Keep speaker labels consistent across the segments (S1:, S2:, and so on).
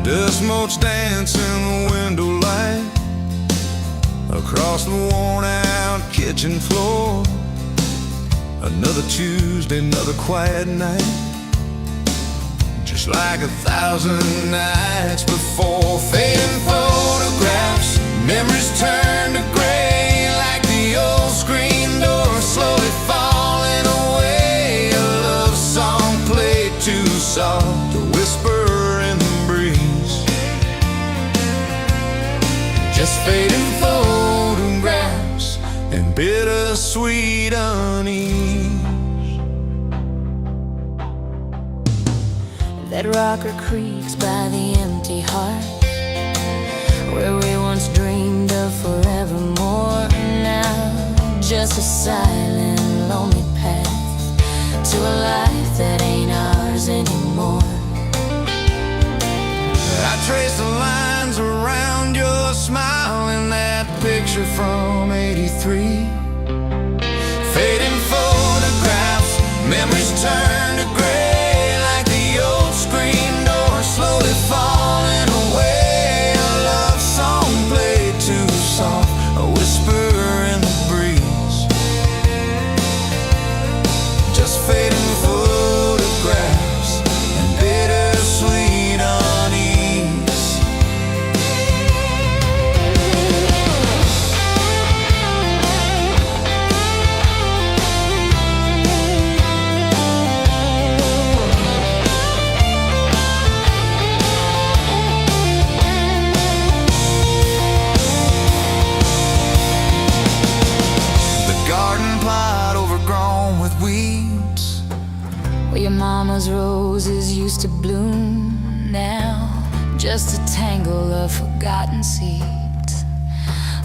S1: Dust motes dance in the window light across the worn out kitchen floor. Another Tuesday, another quiet night, just like 1,000 nights before. Fading photographs, memories turn to gray, like the old screen door slowly falling away. A love song played too soft, a whisper in the breeze. Just fading photographs and bittersweet unease.
S2: That rocker creaks by the empty heart, where we once dreamed of forevermore. Now just a silent, lonely path to a life that ain't ours anymore.
S1: I trace the lines around your smile in that picture from '83. Fading photographs, memories turn to gray, like the old screen door slowly falling away. A love song played too soft, a whisper in the breeze. Just fading photographs and bittersweet unease.
S2: Where your mama's roses used to bloom, now just a tangle of forgotten seeds,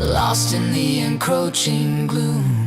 S2: lost in the encroaching gloom.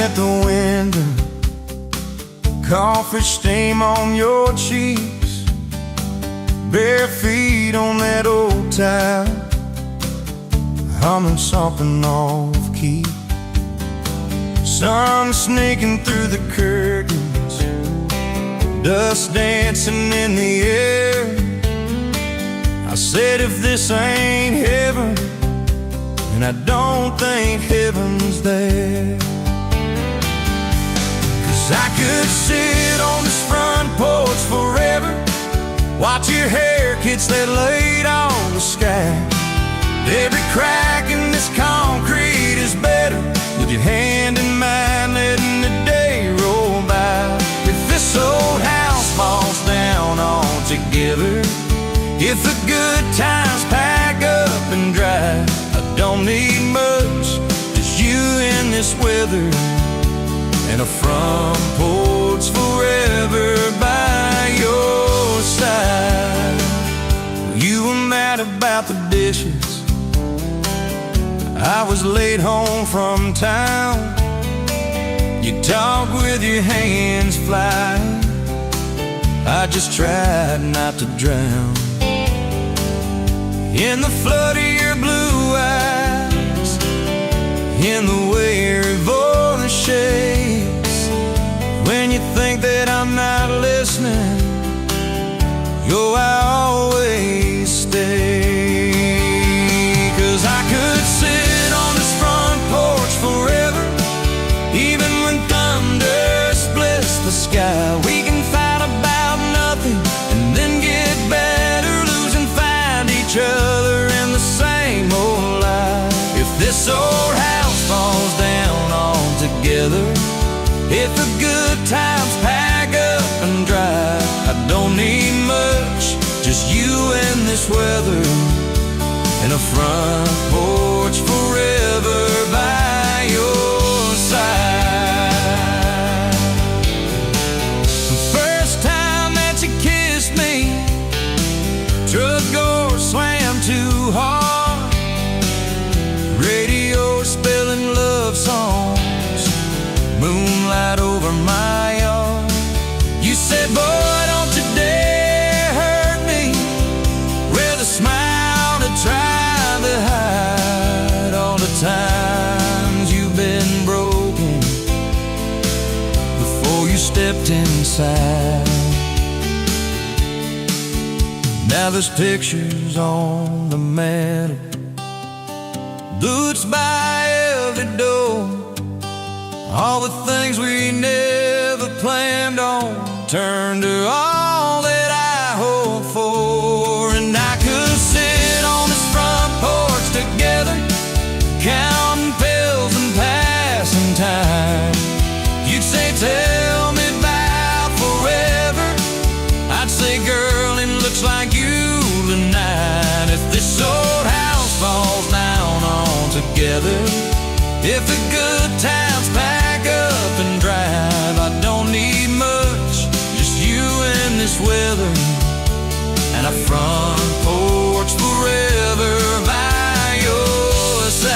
S1: At the window, coffee stain on your cheeks, bare feet on that old tile, humming something off key. Sun sneaking through the curtains, dust dancing in the air. I said, if this ain't heaven, and I don't think heaven's there. I could sit on this front porch forever, watch your hair catch that light on the sky. Every crack in this concrete is better with your hand in mine, letting the day roll by. If this old house falls down altogether, if the good times pack up and drive, I don't need much, just you in this weather, and a front porch forever by your side. You were mad about the dishes, I was late home from town. You talk with your hands flying, I just tried not to drown in the flood of your blue eyes, in the way your voice shakes when you think that I'm not listening. Yo, I always stay. 'Cause I could sit on this front porch forever, even when thunder splits the sky. We can fight about nothing and then get better, lose and find each other in the same old life. If this old house falls down altogether, if the good times pack up and drive, I don't need much, just you and this weather, and a front porch forever by your side. you stepped inside. Now there's pictures on the mantle, boots by every door. All the things we never planned on turned to all that I hoped for. And I could sit on this front porch together, counting pills and passing time. You'd say, tell me about forever. I'd say, girl, it looks like you tonight. If this old house falls down altogether, if the good times pack up and drive, I don't need much, just you and this weather, and a front porch forever by your side.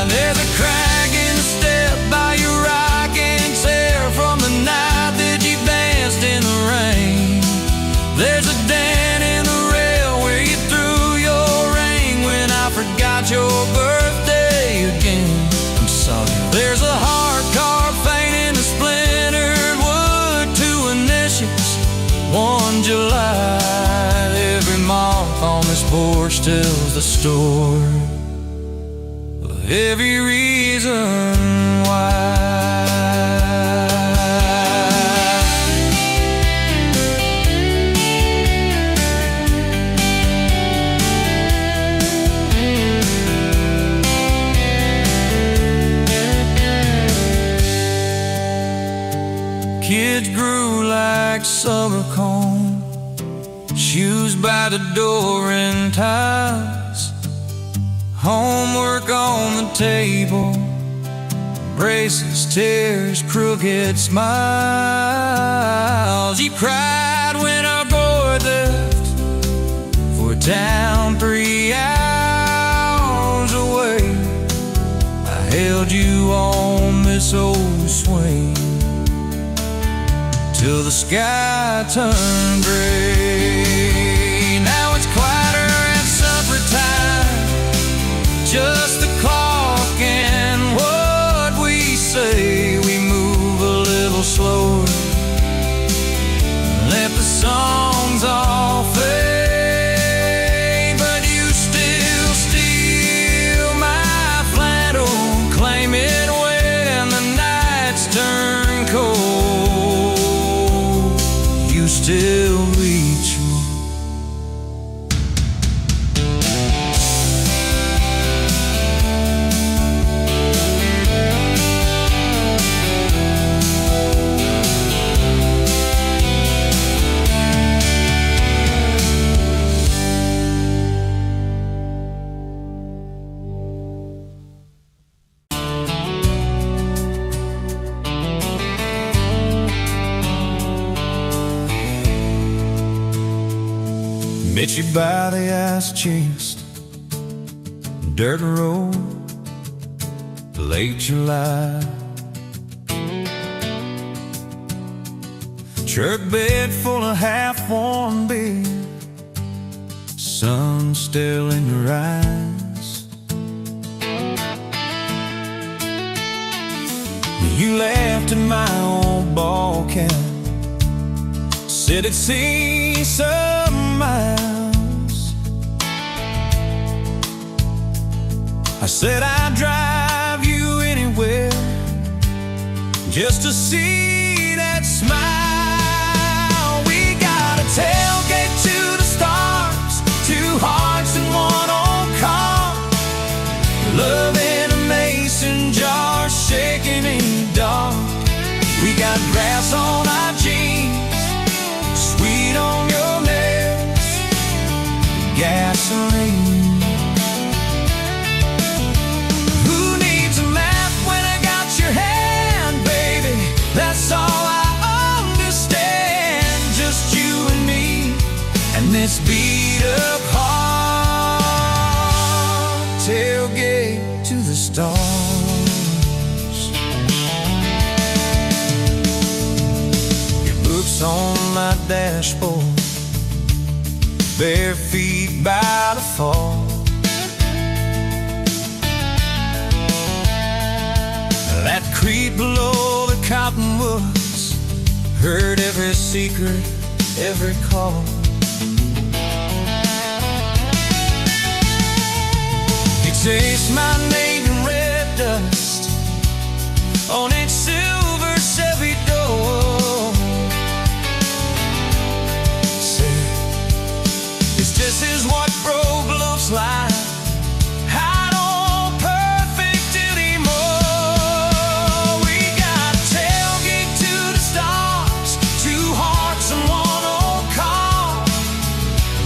S1: There's a crack in the step by your rocking chair from the night that you danced in the rain. There's a dent in the rail where you threw your ring when I forgot your birthday again. I'm sorry. There's a heart carved faint in the splintered wood, two initials, 1 July. Every mark on this porch tells the story of every reason why. Kids grew like summer corn, shoes by the door and ties, homework on the table, braces, tears, crooked smiles. You cried when our boy left for a town 3 hours away. I held you on this old swing till the sky turned gray. Now it's quieter at supper time, just the clock and what we say. We move a little slower, let the songs all fade, but you still steal my flannel, claim it when the nights turn cold. You still reach me. Met you by the ice chest, dirt road, late July. Truck bed full of half-warm beer, sun still in your eyes. You laughed at my old ball cap, said it'd see some miles. I said I'd drive you anywhere just to see that smile. We got a tailgate to the stars, 2 hearts in 1 old car, love in a mason jar, shaking in the dark. We got grass on our jeans, sweet on your lips, gasoline. Who needs a map when I got your hand, baby? That's all I understand. Just you and me, and this beat up heart, tailgate to the stars. On my dashboard, bare feet by the fall. That creek below mountain woods, heard every secret, every call. He chased my name in red dust on its silver Chevy door. Said, it's just as what broke looks like. I don't perfect anymore. We got a tailgate to the stars, 2 hearts and 1 old car.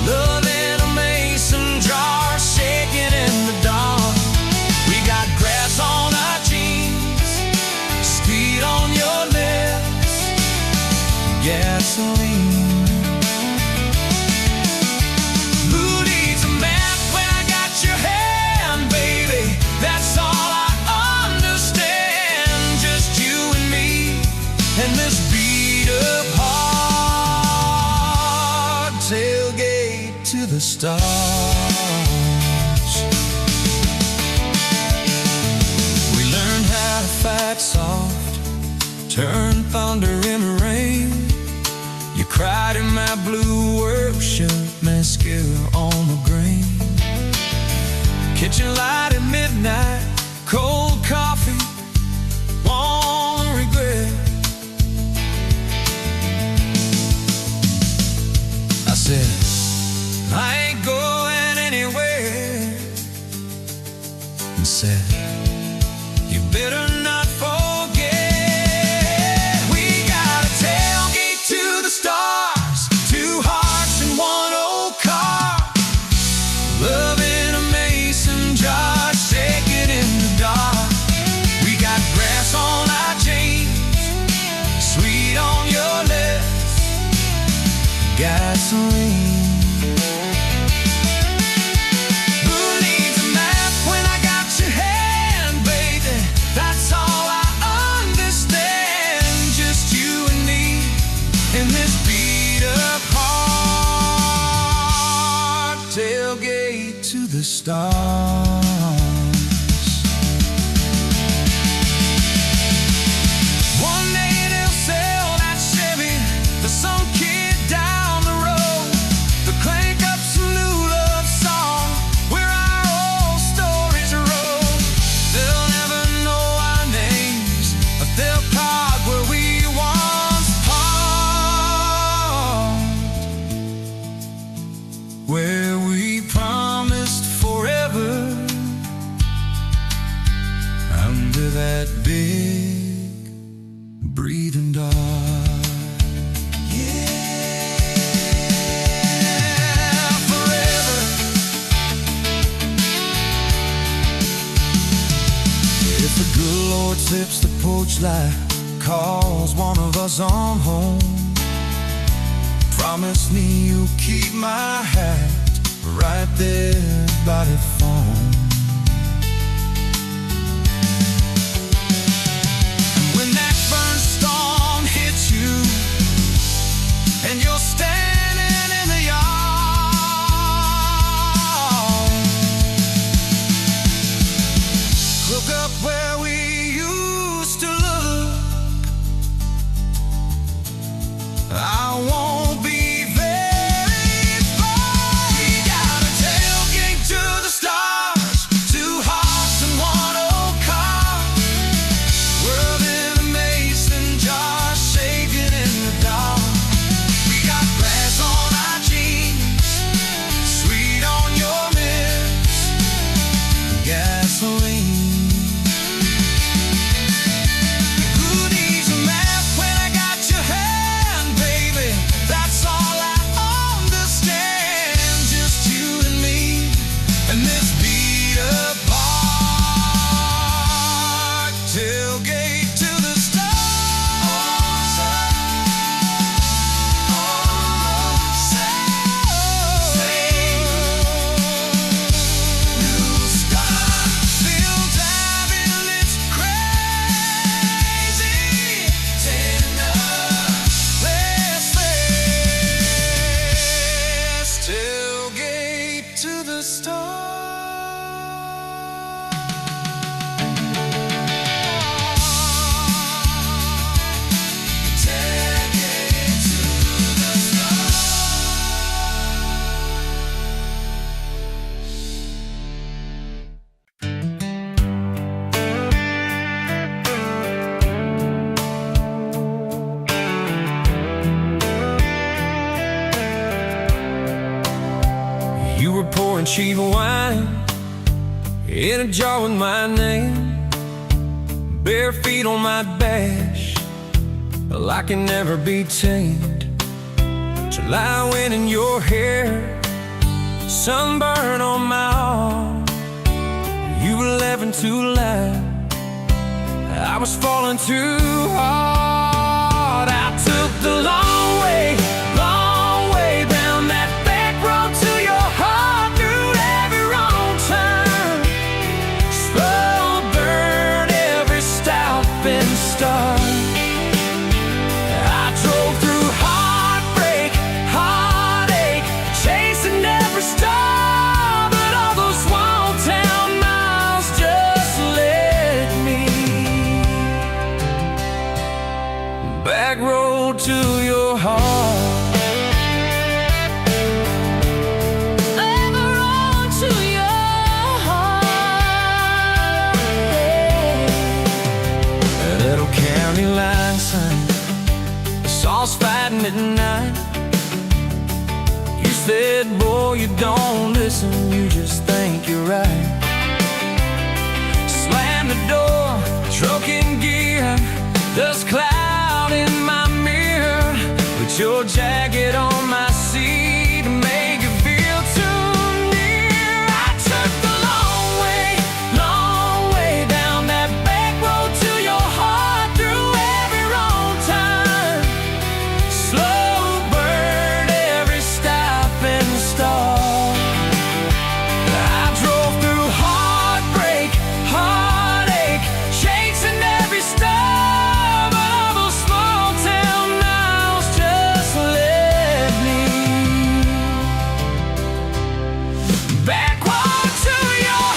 S1: Love in a mason jar, shaking in the dark. We got grass on our jeans, speed on your lips, gasoline. Who needs a map when I got your hand, baby? That's all I understand. Just you and me and this beat up heart, tailgate to the stars. We learned how to fight soft, turn thunder into rain. You cried in my blue work shirt, mascara on the grain. Kitchen light at midnight, cold coffee, won't regret. I said, I ain't going anywhere. And said, you better not forget. We got a tailgate to the stars, 2 hearts and 1 old car. Love in a mason jar, shaking in the dark. We got grass on our jeans, sweet on your lips, gasoline. Who needs a map when I got your hand, baby? That's all I understand. Just you and me in this beat up heart, tailgate to the stars. One day they'll sell that Chevy to some kid down the road. They'll crank up some new love song where our old stories arose. They'll never know our names, but they'll park where we once parked, where we promised forever under that big breathing dog. Yeah, forever. If the good Lord sips the porch light, calls one of us on home, promise me you'll keep my hat right there by the phone. When that burn storm hits you and you're standing in the yard, look up where we used to look. I won't be very far. We got a tailgate to the stars, cheap wine in a jar with my name. Bare feet on my dash, well, I can never be tamed. July wind in your hair, sunburn on my arm. You were laughing too loud, I was falling too hard. I took the long way down that back road to your heart, through every wrong turn, slow burn every stop and start. I drove through heartbreak, heartache, chasing every star, but all those small town miles just led me back road to your heart. Saws fighting at night. You said, boy, you don't listen, you just think you're right. Slam the door, truck in gear, dust cloud in my mirror. Put your jacket on my seat to make it feel too near. I took the long way down that back road to your heart, through every wrong time, slow burn every stop and start. I drove through heartbreak, heartache, chasing every star, but all those small town miles just led me backward to your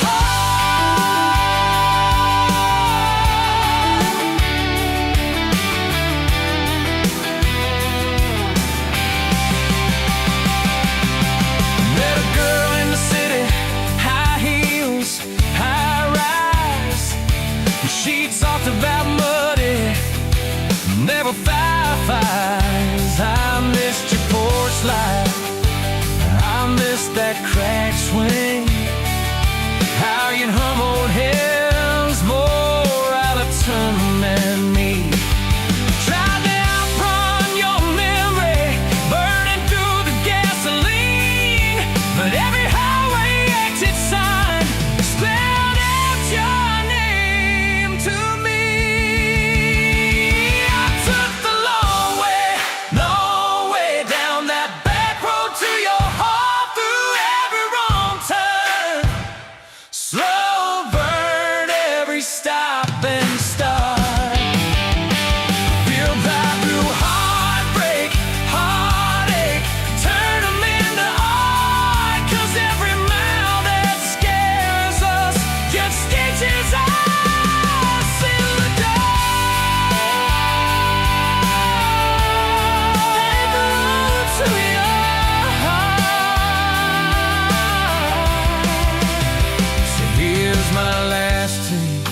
S1: Met a girl in the city, high heels, high rise. She talked about muddy, never fireflies. I missed your porch light, I missed that crack swing, how you'd hum old hymns more out of tune than me. Tried to outrun your memory, burning through the gasoline, but every highway exit sign spelled out your name to me. I took the long way down that back road to your heart, through every wrong turn, slow burn every stop and start. Feel back through heartbreak, heartache, turn them into art, 'cause every mile that scares us just stitches us in the dark. Back road to your heart. So here's my last take,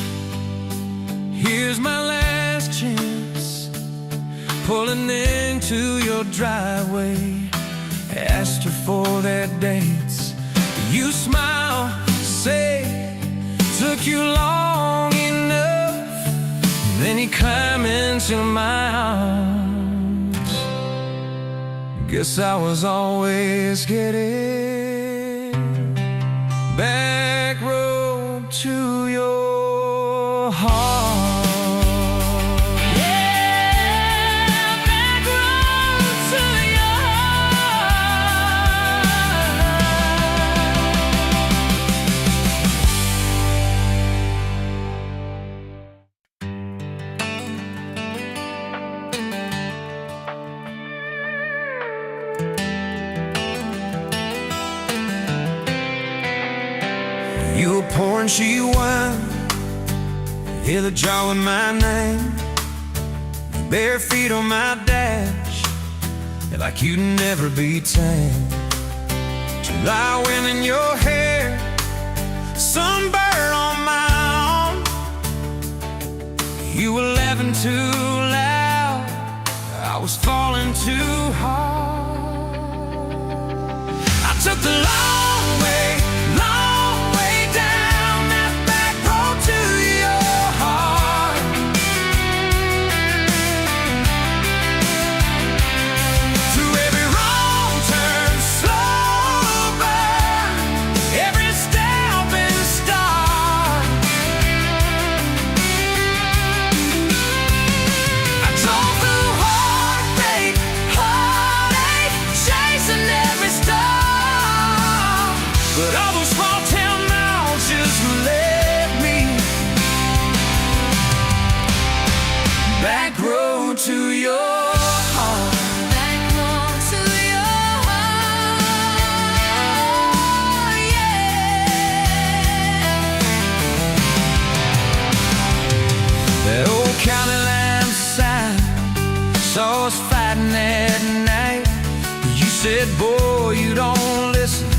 S1: here's my last chance, pulling into your driveway. Asked her for their dates, you smile, say, took you long enough. Then you climb into my arms. Guess I was always getting back road to your heart. Yeah, back road to your You were pouring cheap wine, hear the jar with my name, bare feet on my dash, like you'd never be tamed. July wind in your hair, sunburn on my arm. You were laughing too loud, I was falling too hard. I took the long way to your heart.
S2: Back home to your heart, yeah.
S1: That old county line sign saw us fighting that night. You said, boy, you don't listen,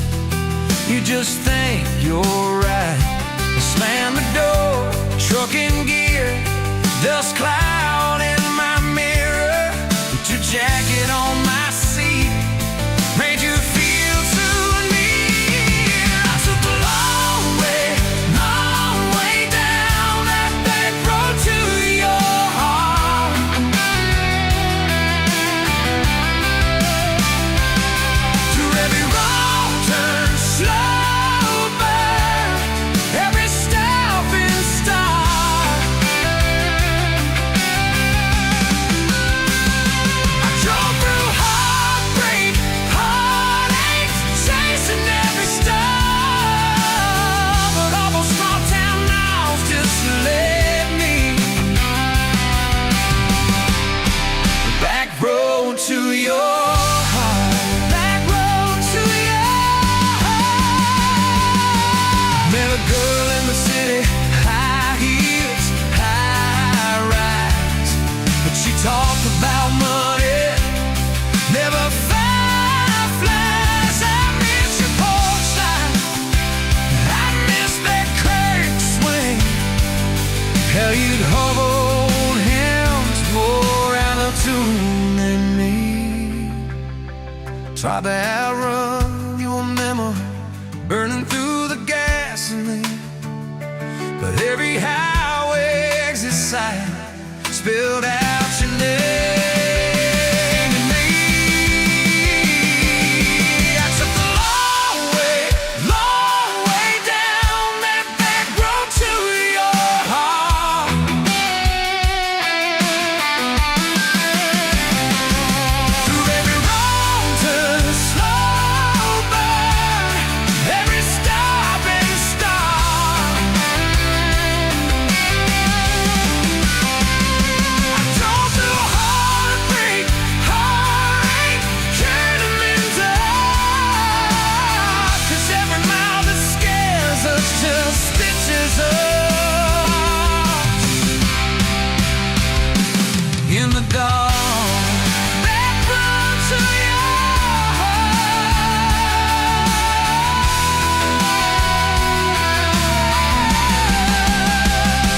S1: you just think you're right. Slam the door, truck in gear, dust cloud in my mirror. Put your jacket on my seat, made you feel too near. I took the long way down that back road to your heart. Through every wrong turn, slow burn, every stop and start. I drove through heartbreak, heartache, chasing every star. But all those small town knobs just led me back road to your heart. Back road to your heart. Met a girl in the city, high heels, high rise. But she talked about money, never fireflies. I miss your porch light, I miss that crank swing. How you'd hold hands more out of tune than me. Tried to outrun your memory, burning through the gasoline. But every highway exit sign spilled out your name to me. I took the long way down that back road to your heart. Through every wrong turn, slow burn, every stop and start. I drove through heartbreak, heartache, turning them dark. 'Cause every mile that scares us just stitches us in the dark. Back road to your heart.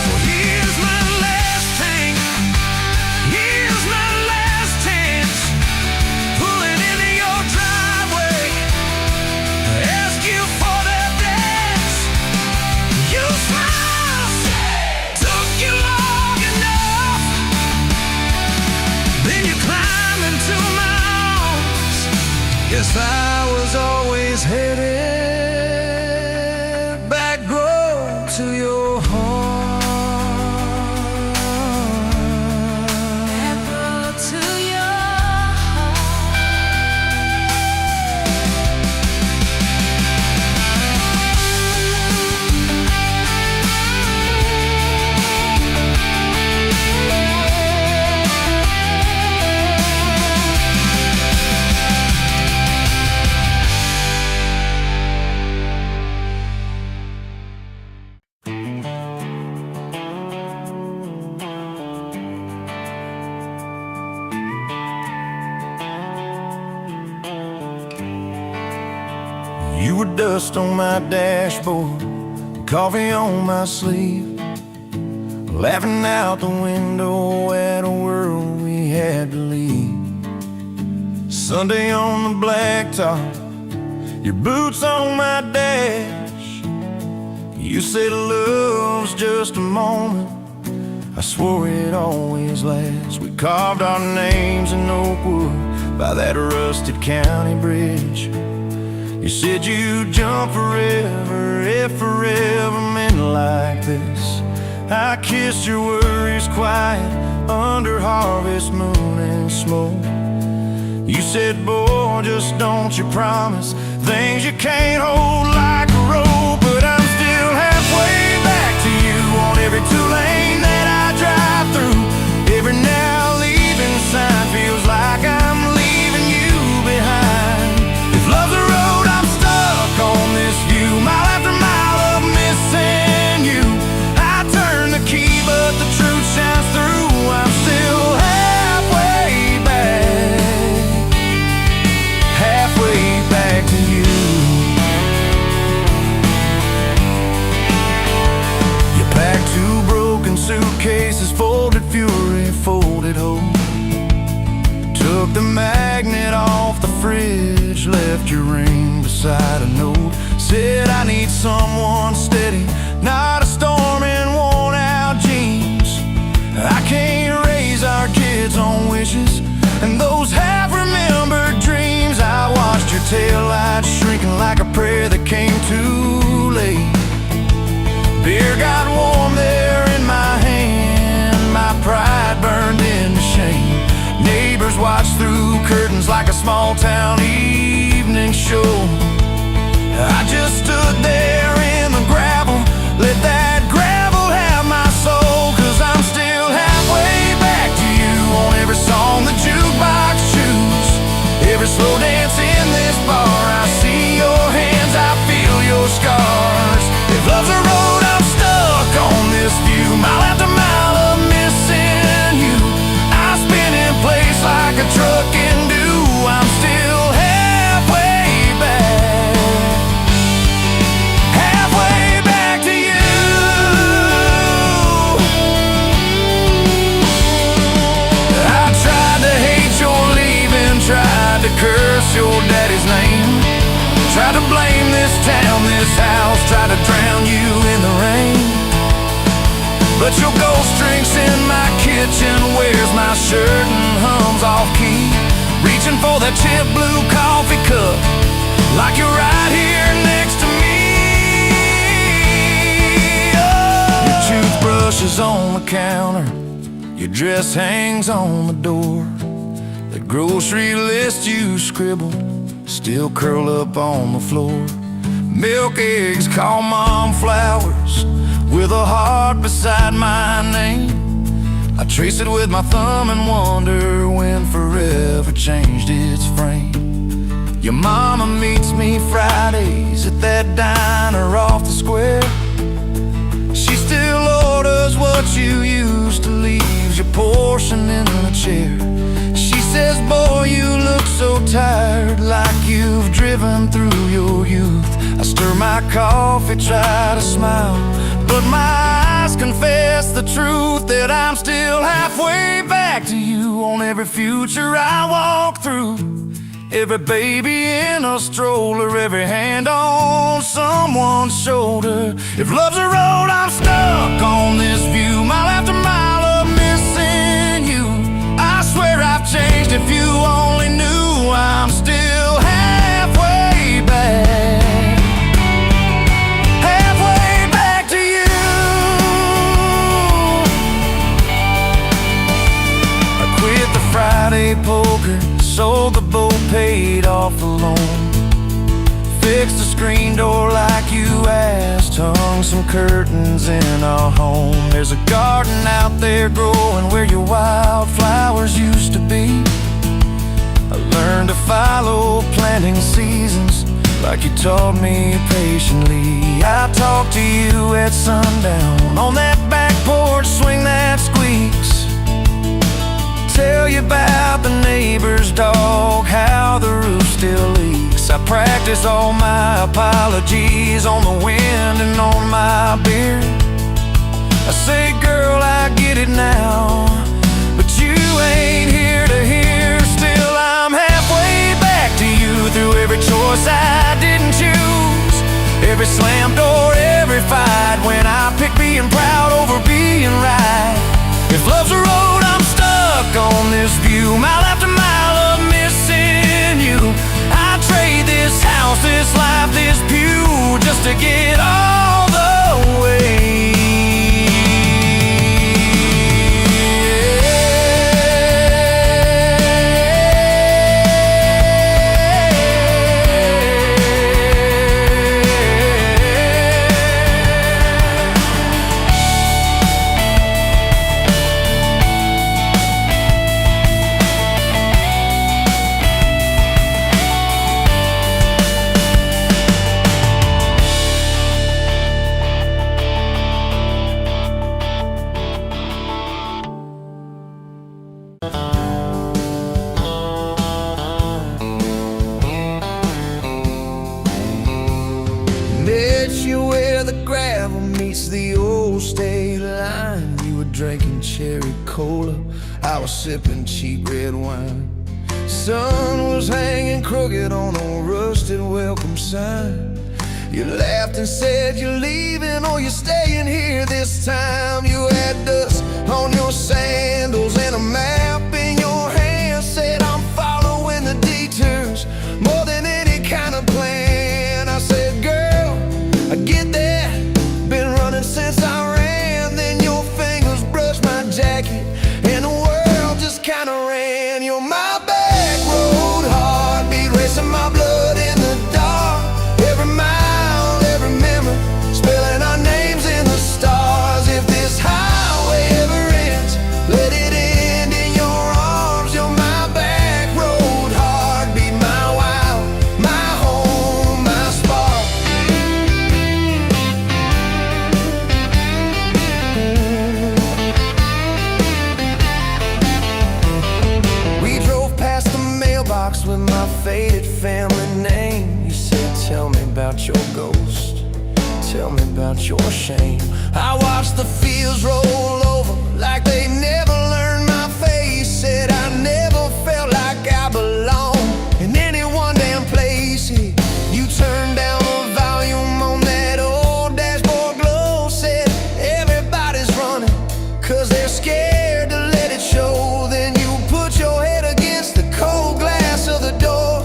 S1: Well, here's my last tank, here's my last chance. Pulling into your driveway, ask you for that dance. You smile, took you long enough, then you climb into my arms. Guess I was always headed back road to your heart.
S2: Back road to your heart.
S1: You were dust on my dashboard, coffee on my sleeve, laughing out the window at a world we had to leave. Sunday on the blacktop, your boots on my dash. You said love's just a moment, I swore it always lasts. We carved our names in oak wood by that rusted county bridge. You said you'd jump forever if forever meant like this. I kissed your worries quiet under harvest moon and smoke. You said, boy, just don't you promise things you can't hold like a rope. But I'm still halfway back to you on every two-lane that I drive through. Every now leaving took the magnet off the fridge, left your ring beside a note. Said I need someone steady, not a storm in worn out jeans. I can't raise our kids on wishes and those half-remembered dreams. I watched your taillights shrinking like a prayer that came too late. Beer got warm there in my hand, my pride burned into shame. Neighbors watched through curtains like a small-town evening show. I just stood there in the gravel, let that gravel have my soul. 'Cause I'm still halfway back to you on every song the jukebox choose. Every slow dance in this bar, I see your hands, I feel your scars. If love's a road, I'm stuck on this view, mile after mile of missing you. I spin in place like a truck can do. I'm still halfway back, halfway back to you. I tried to hate your leaving, tried to curse your daddy's name, tried to blame this town, this house, tried to drown you in the rain. But your ghost drinks in my kitchen, wears my shirt and hums off key, reaching for that chip blue coffee cup like you're right here next to me. Oh. Your toothbrush is on the counter, your dress hangs on the door. The grocery list you scribbled still curl up on the floor. Milk, eggs, call mom flowers with a heart beside my name. I trace it with my thumb and wonder when forever changed its frame. Your mama meets me Fridays at that diner off the square. She still orders what you used to, leaves your portion in the chair. She says, boy, you look so tired, like you've driven through your youth. I stir my coffee, try to smile, but my eyes confess the truth, that I'm still halfway back to you on every future I walk through. Every baby in a stroller, every hand on someone's shoulder. If love's a road, I'm stuck on this view, mile after mile of missing you. I swear I've changed, if you only knew. I'm still halfway back, halfway back to you. I quit the Friday poker, sold the boat, paid off the loan, fixed the screen door like you asked, hung some curtains in our home. There's a garden out there growing where your wildflowers used to be. I learned to follow planting seasons like you taught me patiently. I talk to you at sundown on that back porch, swing that squeaks, tell you about the neighbor's dog, how the roof still leaks. I practice all my apologies on the wind and on my beard. I say, girl, I get it now, but you ain't here to hear. Still, I'm halfway back to you through every choice I didn't choose, every slam door, every fight, when I pick being proud over being right. If love's a road, I'm stuck on this view, mile after mile of missing you. I trade this house, this life, this pew, just to get all the way. Met you where the gravel meets the old state line. You were drinking cherry cola, I was sipping cheap red wine. Sun was hanging crooked on a rusted welcome sign. You laughed and said you're leaving or you're staying here this time. You had dust on your sandals and a map in your hand. Said I'm following the detours more than any kind of plan. I said, girl, I get that, been running since I ran. Then your fingers brushed my jacket and the world just kinda ran. You're my back road heartbeat, racing my blood in the dark. Every mile, every memory, spelling our names in the stars. If this highway ever ends, let it end in your arms. You're my back road heartbeat, my wild, my home, my spark. We drove past the mailbox with my faded family name. You said, tell me about your ghost, tell me about your shame. I watched the fields roll over like they never learned my face. Said I never felt like I belonged in any one damn place. You turned down the volume on that old dashboard glow. Said everybody's running 'cause they're scared to let it show. Then you put your head against the cold glass of the door.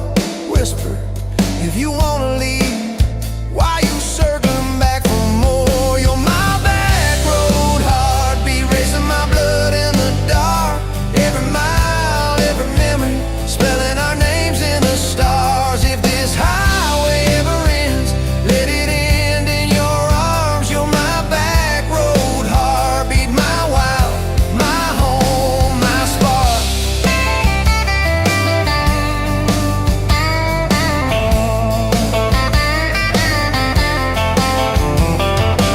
S1: Whisper, if you wanna leave, why you circling back for more? You're my back road heartbeat, racing my blood in the dark. Every mile, every memory, spelling our names in the stars. If this highway ever ends, let it end in your arms. You're my back road heartbeat, my wild, my home, my spark.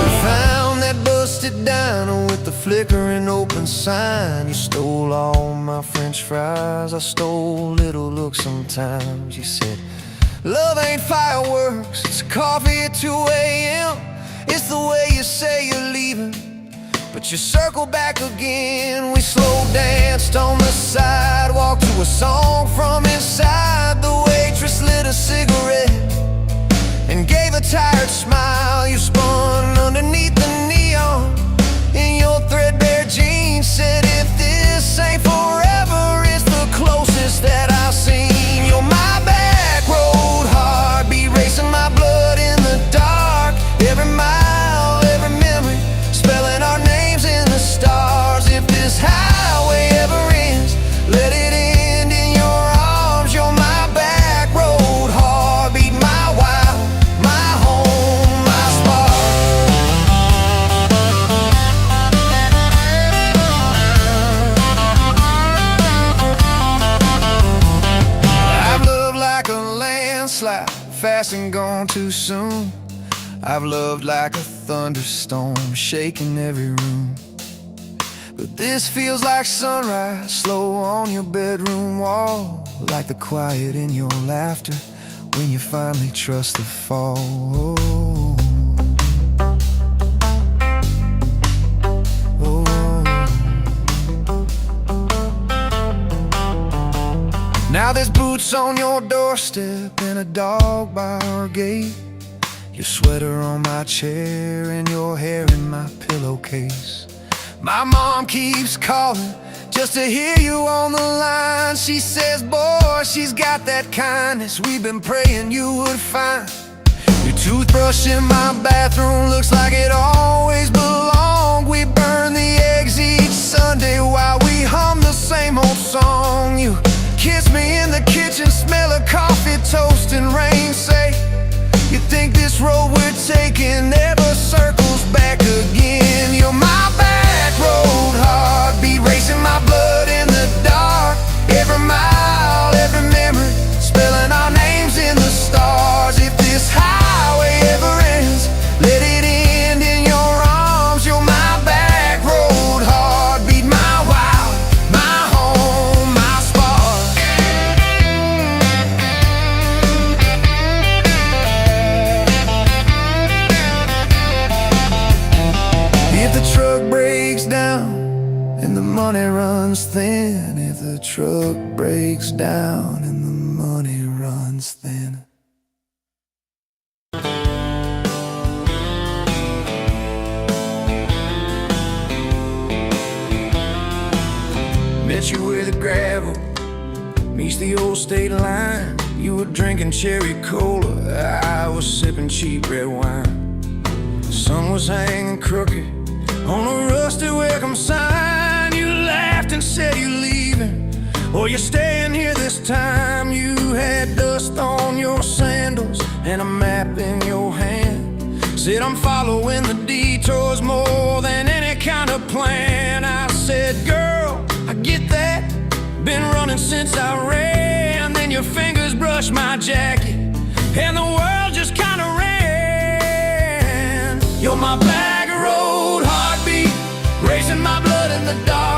S1: We found that busted diner with the flickering open sign. You stole all my French fries, I stole little looks sometimes. You said, love ain't fireworks, it's coffee at 2 a.m. It's the way you say you're leaving, but you circle back again. We slow danced on the sidewalk to a song from inside. The waitress lit a cigarette and gave a tired smile. You spun underneath the neon in your threadbare jeans. Said if this ain't forever, it's the closest that I've seen. You're my back road heartbeat, racing my blood in the dark. Every mile, every memory, spelling our names in the stars. If this highway ever ends, let it end in your arms. You're my back road heartbeat, my wild, my home, my spark. I've loved like a landslide, fast and gone too soon. I've loved like a thunderstorm, shaking every room. But this feels like sunrise, slow on your bedroom wall. Like the quiet in your laughter when you finally trust the fall. Now there's boots on your doorstep and a dog by our gate. Your sweater on my chair and your hair in my pillowcase. My mom keeps calling just to hear you on the line. She says, boy, she's got that kindness we've been praying you would find. Your toothbrush in my bathroom looks like it always belonged. We burn the eggs each Sunday while we hum the same old song. You kiss me in the kitchen, smell of coffee, toast and rain. Say, you think this road we're taking never circles back again. You're my back road heartbeat, racing my blood in the dark. Every mile, every memory, spelling our names in the stars. If this highway ever ends, let it end in your arms. You're my back road heartbeat, my wild, my home, my spark. thin if the truck breaks down and the money runs thin. Met you where the gravel meets the old state line. You were drinking cherry cola, I was sipping cheap red wine. The sun was hanging crooked on a rusty welcome sign. You laughed and said you're leaving, or you're staying here this time. You had dust on your sandals and a map in your hand. Said I'm following the detours more than any kind of plan. I said, girl, I get that, been running since I ran. Then your fingers brushed my jacket and the world just kinda ran. You're my bag of road heartbeat, racing my blood in the dark.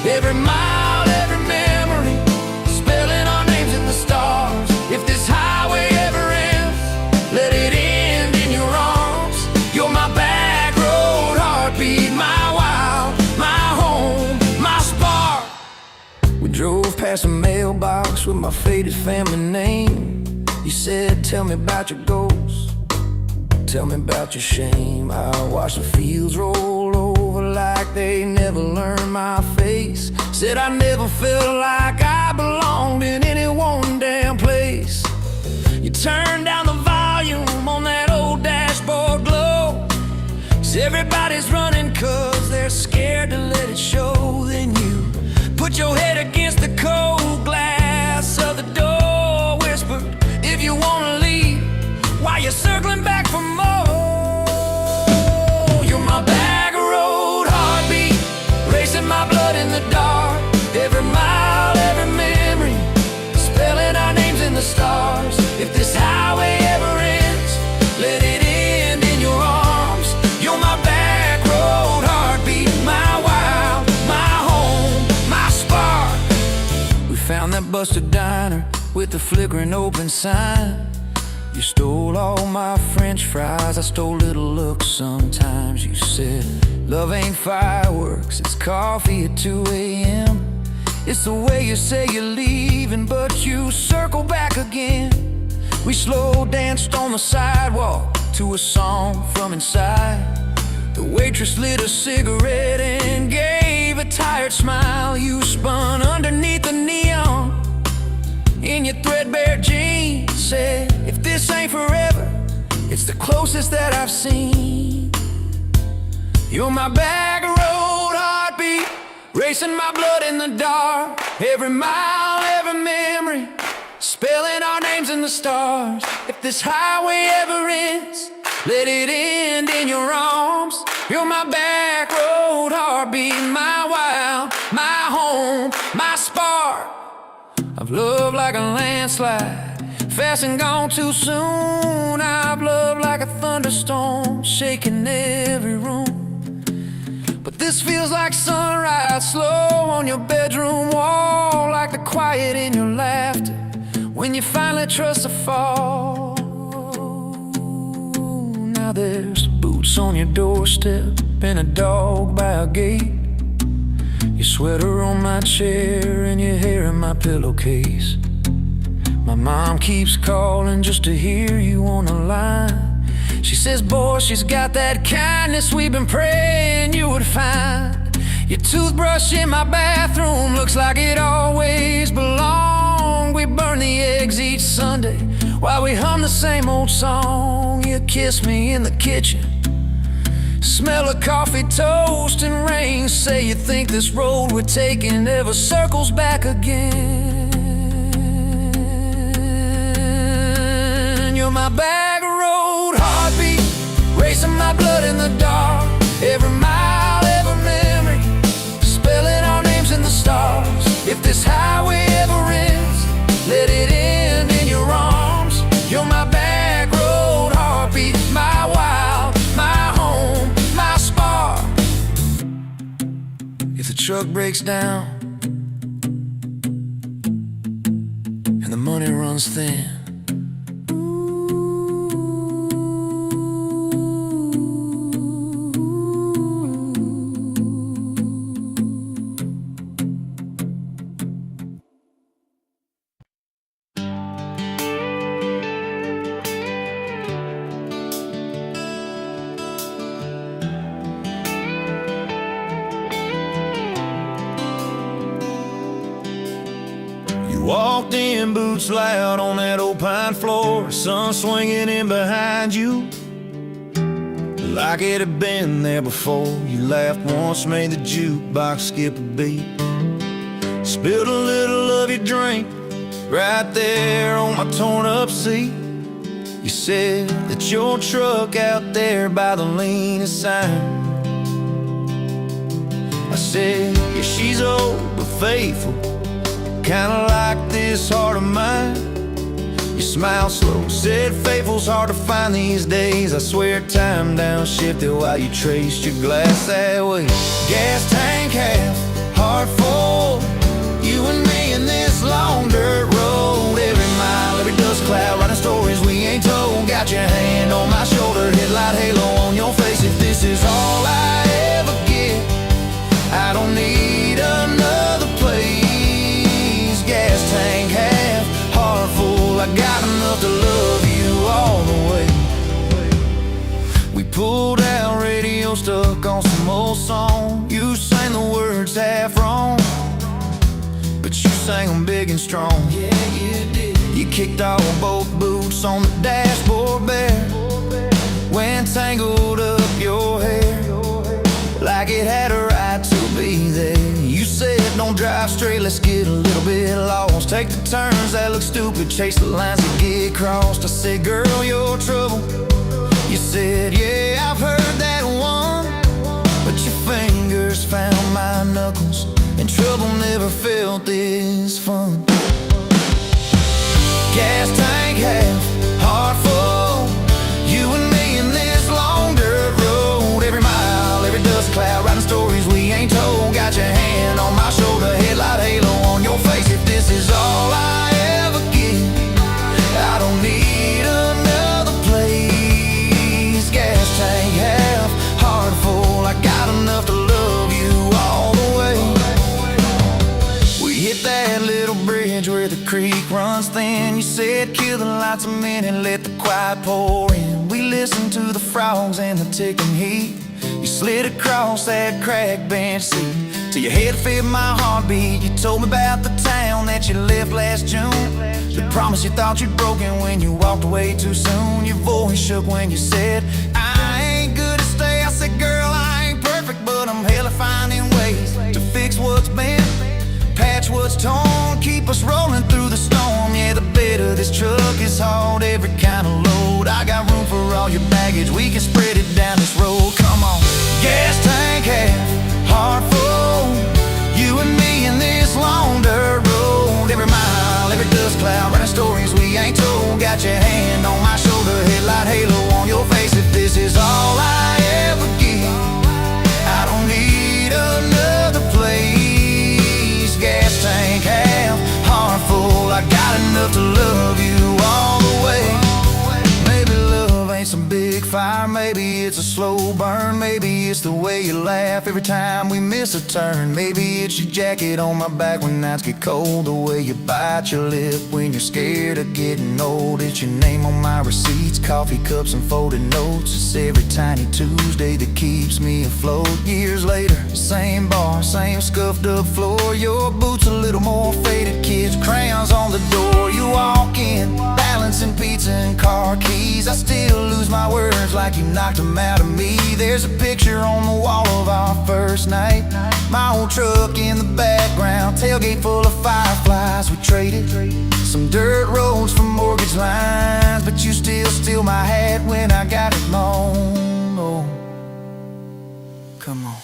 S1: Every mile, every memory, spelling our names in the stars. If this highway ever ends, let it end in your arms. You're my back road heartbeat, my wild, my home, my spark. We drove past a mailbox with my faded family name. You said, tell me about your goals, tell me about your shame. I watched the fields roll over like they never learned my face. Said I never felt like I belonged in any one damn place. You turned down the volume on that old dashboard glow. 'Cause everybody's running 'cause they're scared to let it show. Then you put your head against the cold glass of the door, whispered, if you wanna leave, while you're circling back for more. You're my bag of road heartbeat, racing my blood in the dark. Every mile, every memory, spelling our names in the stars. If this highway ever ends, let it end in your arms. You're my back road heartbeat, my wild, my home, my spark. We found that busted diner with the flickering open sign. You stole all my French fries, I stole little looks sometimes. You said, love ain't fireworks, it's coffee at 2 a.m. It's the way you say you're leaving, but you circle back again. We slow danced on the sidewalk to a song from inside. The waitress lit a cigarette and gave a tired smile. You spun underneath the neon in your threadbare jeans. Said, if this ain't forever, it's the closest that I've seen. You're my bag of road heartbeat, racing my blood in the dark. Every mile, every memory, spelling our names in the stars. If this highway ever ends, let it end in your arms. You're my back road heartbeat, my wild, my home, my spark. I've loved like a landslide, fast and gone too soon. I've loved like a thunderstorm, shaking every room. But this feels like sunrise, slow on your bedroom wall, like the quiet in your laughter when you finally trust a fall. Now there's boots on your doorstep and a dog by a gate. Your sweater on my chair and your hair in my pillowcase. My mom keeps calling just to hear you on the line. She says, boy, she's got that kindness we've been praying you would find. Your toothbrush in my bathroom looks like it always belonged. We burn the eggs each Sunday while we hum the same old song. You kiss me in the kitchen, smell of coffee, toast, and rain. Say you think this road we're taking ever circles back again. You're my bag of road heartbeat, racing my blood in the dark. Every mile, every memory, spelling our names in the stars. If this highway ever ends, let it end in your arms. You're my back road heartbeat, my wild, my home, my spark. If the truck breaks down and the money runs thin, You walked in, boots loud on that old pine floor, sun swinging in behind you like it had been there before. You laughed once, made the jukebox skip a beat, spilled a little of your drink right there on my torn up seat. You said that your truck out there by the lean is sign. I said, yeah, she's old but faithful, kinda like this heart of mine. You smiled slow, said faithful's hard to find these days. I swear time downshifted while you traced your glass that way. Gas tank half, heart full, you and me in this long dirt road. Every mile, every dust cloud, writing stories we ain't told. Got your hand on my shoulder, headlight halo on your face. If this is all I ever get, I don't need another place. Gas tank half, heart full, I got enough to love you all the way. We pulled out, radio stuck on some old song. You sang the words half wrong, but you sang them big and strong. Yeah, you did. You kicked off both boots on the dashboard bare, when tangled up your hair like it had a right to be there. You said don't drive straight, let's get a little bit lost. Take the turns that look stupid, chase the lines that get crossed. I said, girl, you're trouble. You said, yeah, I've heard that one, but your fingers found my knuckles, and trouble never felt this fun. Gas tank half, heart full, you and me in this long dirt road. Every mile, every dust cloud, writing stories we ain't told. Got your hand on my shoulder, headlight halo on your face. If this is all I ever get, I don't need another place. Gas tank half, heart full, I got enough to love you all the way. We hit that little bridge where the creek runs thin. You said kill the lights a minute, let the quiet pour in. We listened to the frogs and the ticking heat. You slid across that cracked bench seat till your head fit my heartbeat. You told me about the town that you left last June, the promise you thought you'd broken when you walked away too soon. Your voice shook when you said, I ain't good to stay. I said, girl, I ain't perfect, but I'm hella finding ways to fix what's bent, patch what's torn, keep us rolling through the storm. Yeah, the bed of this truck is hauled every kind of load. I got room for all your baggage, we can spread it down this road. Come on. Gas tank half, heart full, you and me in this long dirt road. Every mile, every dust cloud, writing stories we ain't told. Got your hand on my shoulder, headlight halo on your face. If this is all I ever get, I don't need another place. Gas tank half, heart full, I got enough to love you all the way. Maybe love ain't some big fire, maybe it's a slow burn. Maybe it's the way you laugh every time we miss a turn. Maybe it's your jacket on my back when nights get cold, the way you bite your lip when you're scared of getting old. It's your name on my receipts, coffee cups and folded notes. It's every tiny Tuesday that keeps me afloat. Years later, same bar, same scuffed up floor. Your boots a little more faded, kids' crayons on the door. You walk in, balancing pizza and car keys. I still lose my words like you knocked them out of me. There's a picture on the wall of our first night, my old truck in the background, tailgate full of fireflies. We traded some dirt roads for mortgage lines, but you still steal my hat when I got it mown. Oh, come on.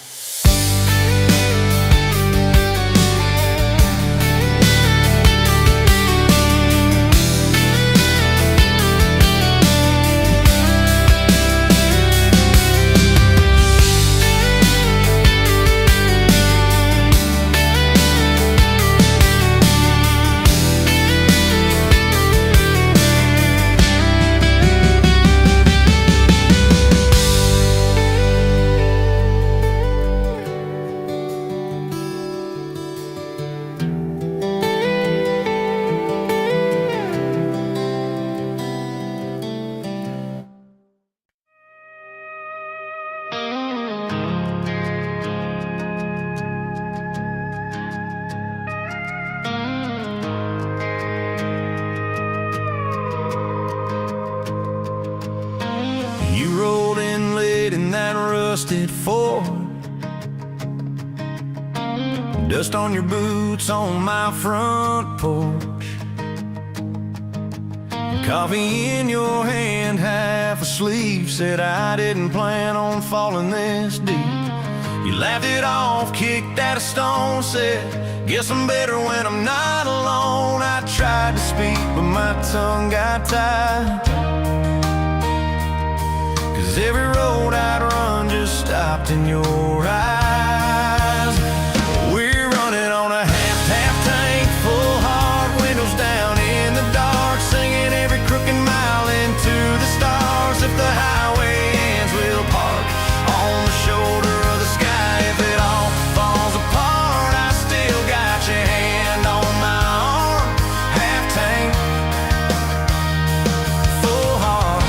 S1: adjusted for. Dust on your boots on my front porch. Coffee in your hand, half asleep. Said I didn't plan on falling this deep. You laughed it off, kicked at a stone. Said, guess I'm better when I'm not alone. I tried to speak, but my tongue got tied. 'Cause every road I'd run just stopped in your eyes. We're running on a half tank, full hard, windows down in the dark, singing every crooked mile into the stars. If the highway ends, we'll park on the shoulder of the sky. If it all falls apart, I still got your hand on my arm. Half tank, full hard.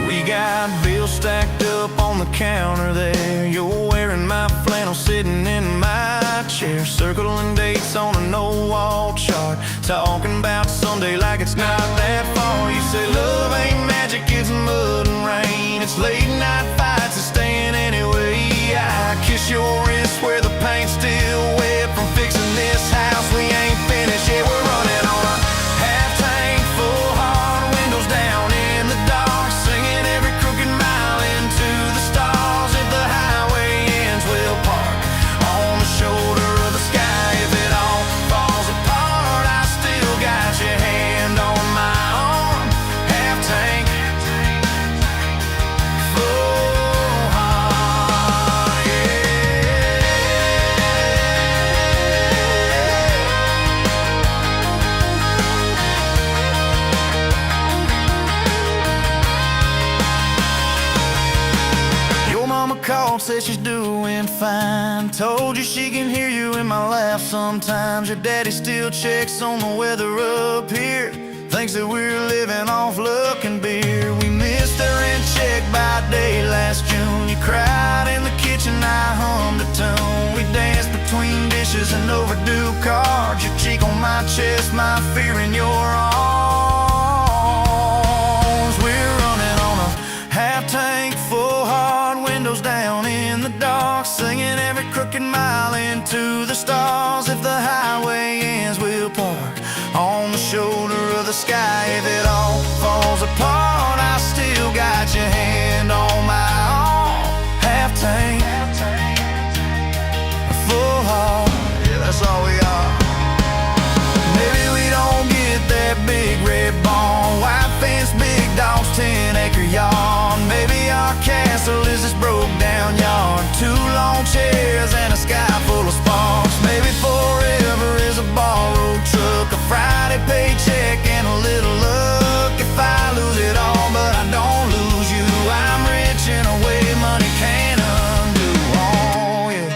S1: We got bills stacked up on the counter there. You're wearing my flannel, sitting in my chair, circling dates on a no-wall chart, talking about Sunday like it's not that far. You say love ain't magic, it's mud and rain. It's late night fights and staying anyway. I kiss your wrist where the paint's still wet from fixing this house. We ain't finished yet. We're running on a half tank, full hard, windows down in the dark, singing every crooked mile into the stars. If the highway ends, we'll park on the shoulder of the sky. If it all falls apart, I still got your hand on my arm. Half tank, full heart, yeah. Your mama called, said she's doing fine. Told you she can hear you in my laugh sometimes. Your daddy still checks on the weather up here, thinks that we're living off luck and beer. We missed our rent check by day last June. You cried in the kitchen, I hummed a tune. We danced between dishes and overdue cards. Your cheek on my chest, my fear in your arms. We're running on a half tank, full hard, windows down in the dark, singing every crooked mile into the stars. If the highway ends, we'll park on the shoulder of the sky. If it all falls apart, I still got your hand on my arm. Half tank, full heart, yeah, that's all we are. Maybe we don't get that big red barn, white fence, big dogs, 10-acre yard. Maybe our castle is this broke down yard, 2 long chairs and a sky full of sparks. Maybe forever is a borrowed truck, a Friday paycheck and a little luck. If I lose it all but I don't lose you, I'm rich in a way money can't undo. Oh yeah.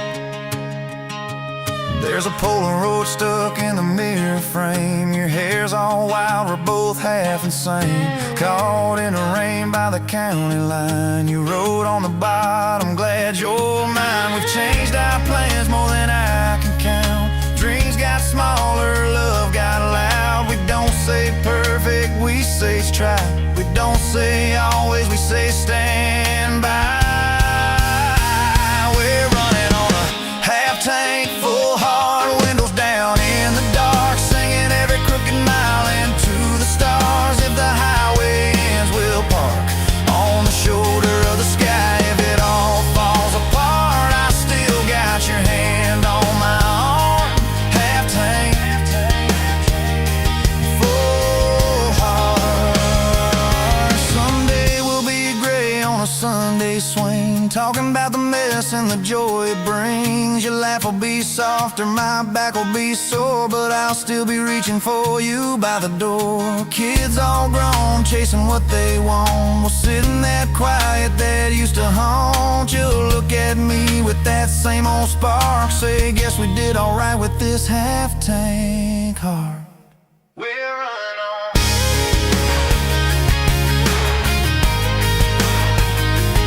S1: There's a Polaroid stuck in the mirror frame. Your hair's all wild, we're both half insane. Caught in the rain by the county line. You wrote on the bottom, glad you're mine. We've changed our plans more than I can count. Dreams got smaller, love got loud. We don't say perfect, we say try. We don't say always, we say stand by. We're running on a half tank, full hard, windows down in the dark, singing every crooked mile into the stars. If the highway ends, we'll park on the shoulder of the sky. If it all falls apart, I still got your hand on my arm. Half tank, full heart. Someday we'll be gray on a Sunday swing, talking about the mess and the joy it brings. Your laugh will be softer, my back will be sore, but I'll still be reaching for you by the door. Kids all grown, chasing what they want. We'll sit in that quiet that used to haunt. You'll look at me with that same old spark, say, guess we did alright with this half tank heart. We're running on.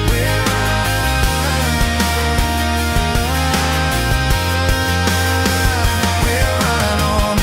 S1: We're running on.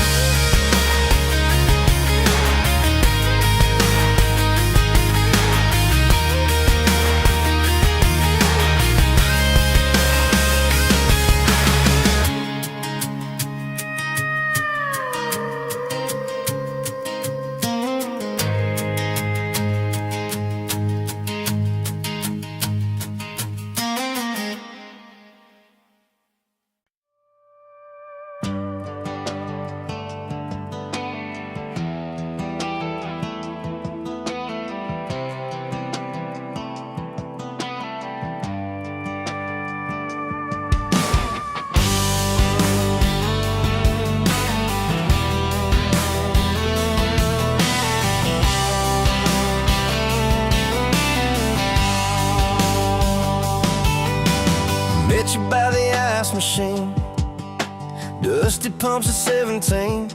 S1: machine, dusty pumps at 17.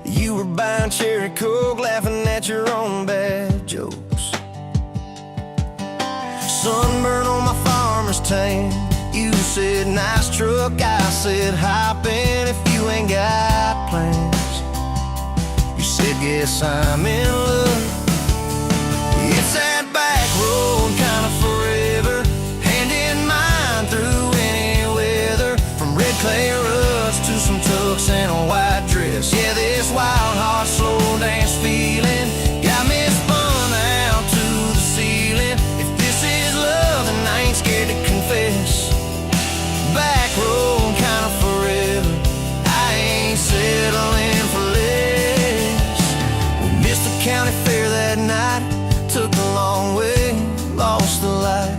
S1: You were buying cherry coke, laughing at your own bad jokes. Sunburn on my farmer's tan. You said nice truck, I said hop in if you ain't got plans. You said guess I'm in love. It's that back road kind of forever, hand in mine through any weather. From red clay ruts to some tucks and a white dress. Yeah, this wild heart slow dance feeling got me spun out to the ceiling. If this is love, then I ain't scared to confess. Back road kind of forever, I ain't settling for less. We missed the county fair that night, took the long way, lost the light.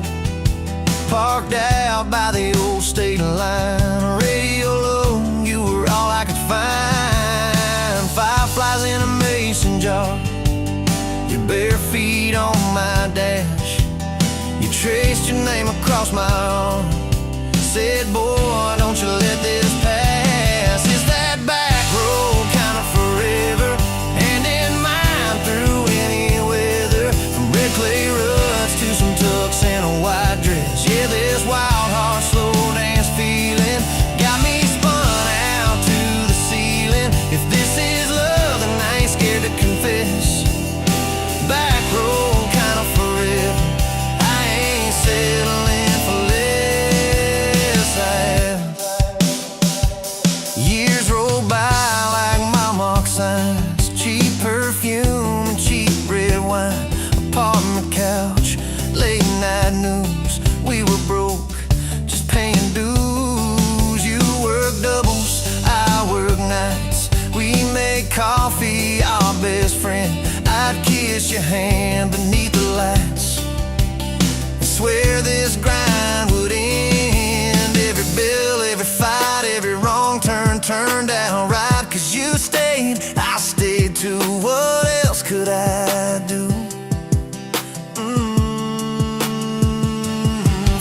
S1: Parked out by the old state line, radio low, you were all I could find. Fireflies in a mason jar, your bare feet on my dash. You traced your name across my arm, said, boy, don't you let this pass. Is that back road kind of forever, hand in mine through any weather. From red clay ruts to some tucks and a white dress. Yeah, this wild heart slow dance feeling got me spun out to the ceiling. If this is love, then I ain't scared to confess. Back road kind of forever, I ain't settling for less. Years roll by like mile mark signs, cheap perfume and cheap red wine, apartment couch, late night news. We were broke, just paying dues. You work doubles, I work nights. We made coffee our best friend. I'd kiss your hand beneath the lights and swear this grind would end. Every bill, every fight, every wrong turn turned out right. Cause you stayed, I stayed too. What else could I do?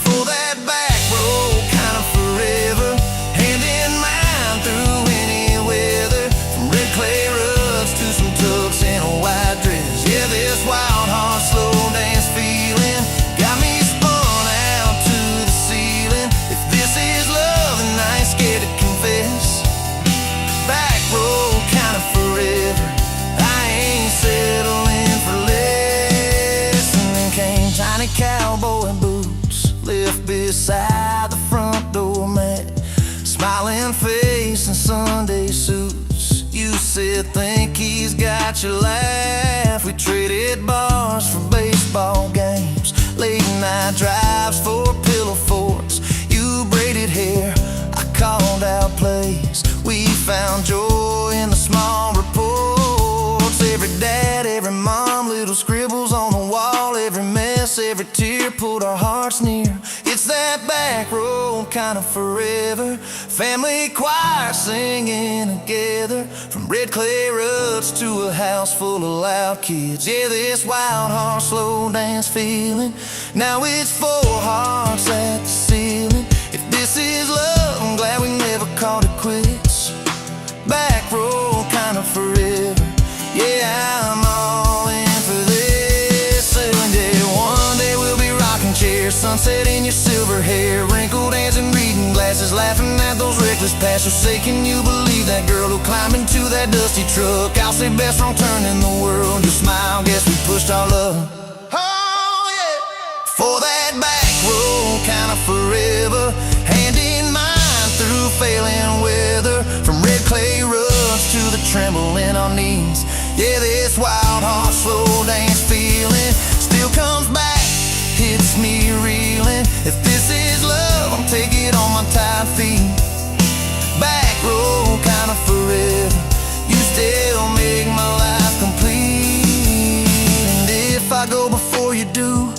S1: For that back road kind of forever, hand in mine through any weather. From red clay ruts to some tucks and a white dress. Yeah, this wild heart slow dance feeling got me spun out to the ceiling. If this is love, then I ain't scared to confess. Back road kind of forever, I ain't settling for less. And then came tiny cowboy boots, left beside the front door mat, smiling face and Sunday suits. You said think he's got your laugh. We traded bars for baseball games, late night drives for pillow forts. You braided hair, I called out plays. We found joy in the small reports. Every dad, every mom, little scribbles on the wall. Every mess, every tear pulled our hearts near. It's that back road kind of forever, family choir singing together. From red clay ruts to a house full of loud kids. Yeah, this wild heart slow dance feeling, now it's four hearts at the ceiling. If this is love, I'm glad we never called it quits. Back road kind of forever, yeah, I'm all in for this. And yeah, one day we'll be rocking chairs, sunset in your silver hair, wrinkled hands and reading glasses, laughing at those reckless past. So say, can you believe that girl who climbed into that dusty truck? I'll say best wrong turn in the world. You smile, guess we pushed our love. Oh yeah, for that back road kind of forever, hand in mine through failing weather. From red clay ruts to the tremble in our knees. Yeah, this wild heart slow dance feeling still comes back, hits me reeling. If this is love, I'll take it on my tired feet. Back road kind of forever, you still make my life complete. And if I go before you do,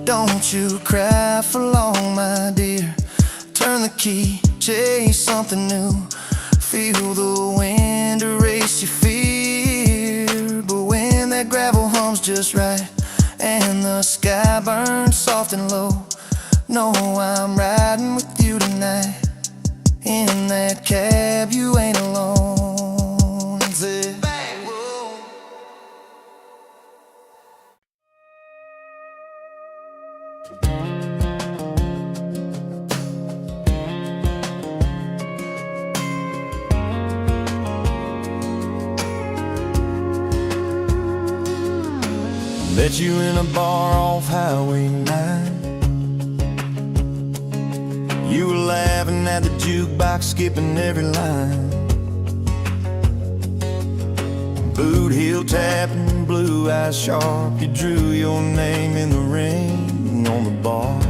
S1: don't you cry for long, my dear. Turn the key, chase something new, feel the wind erase your fear. But when that gravel hums just right and the sky burns soft and low, know I'm riding with you you tonight. In that cab, you ain't alone. It's a back road. Met you in a bar off Highway 9. You were laughing at the jukebox, skipping every line. Boot heel tapping, blue eyes sharp. You drew your name in the ring on the bar.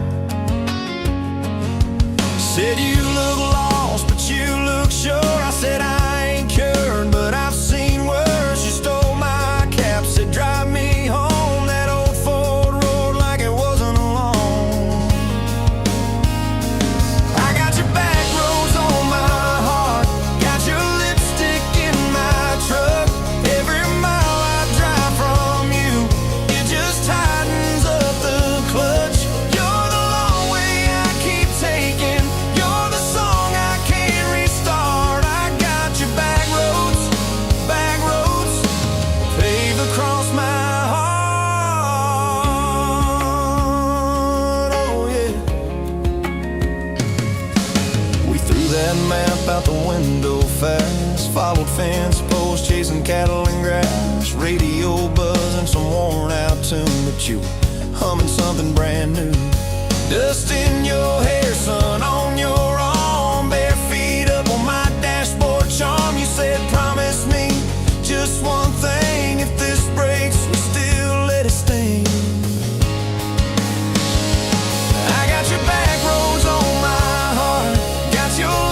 S1: Said you look lost, but you look sure. I said I ain't cured, but I've seen worse. You stole my cap, said drive me home. Out the window fast, followed fence posts, chasing cattle and grass, radio buzzing some worn out tune, but you humming something brand new. Dust in your hair, sun on your arm, bare feet up on my dashboard charm. You said promise me just one thing, if this breaks we still let it sting. I got your back roads on my heart, got your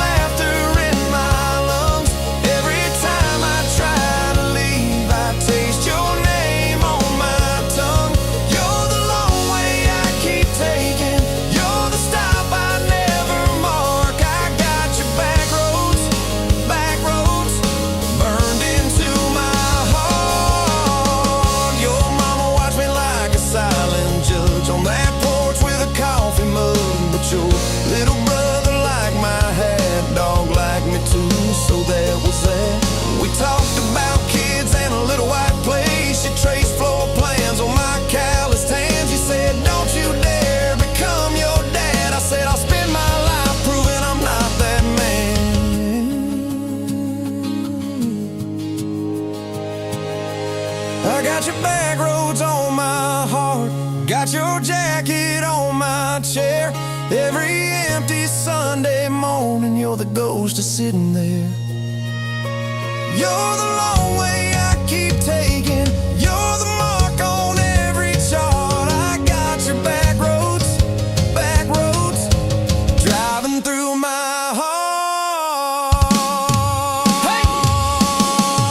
S1: so that was that. We talked about kids and a little white place. You traced floor plans on my calloused hands. You said don't you dare become your dad. I said I'll spend my life proving I'm not that man. I got your back roads on my heart, got your jacket on my chair. Every empty Sunday morning you're the ghost of sitting there. You're the long way I keep taking, you're the mark on every chart. I got your back roads, driving through my heart. Hey!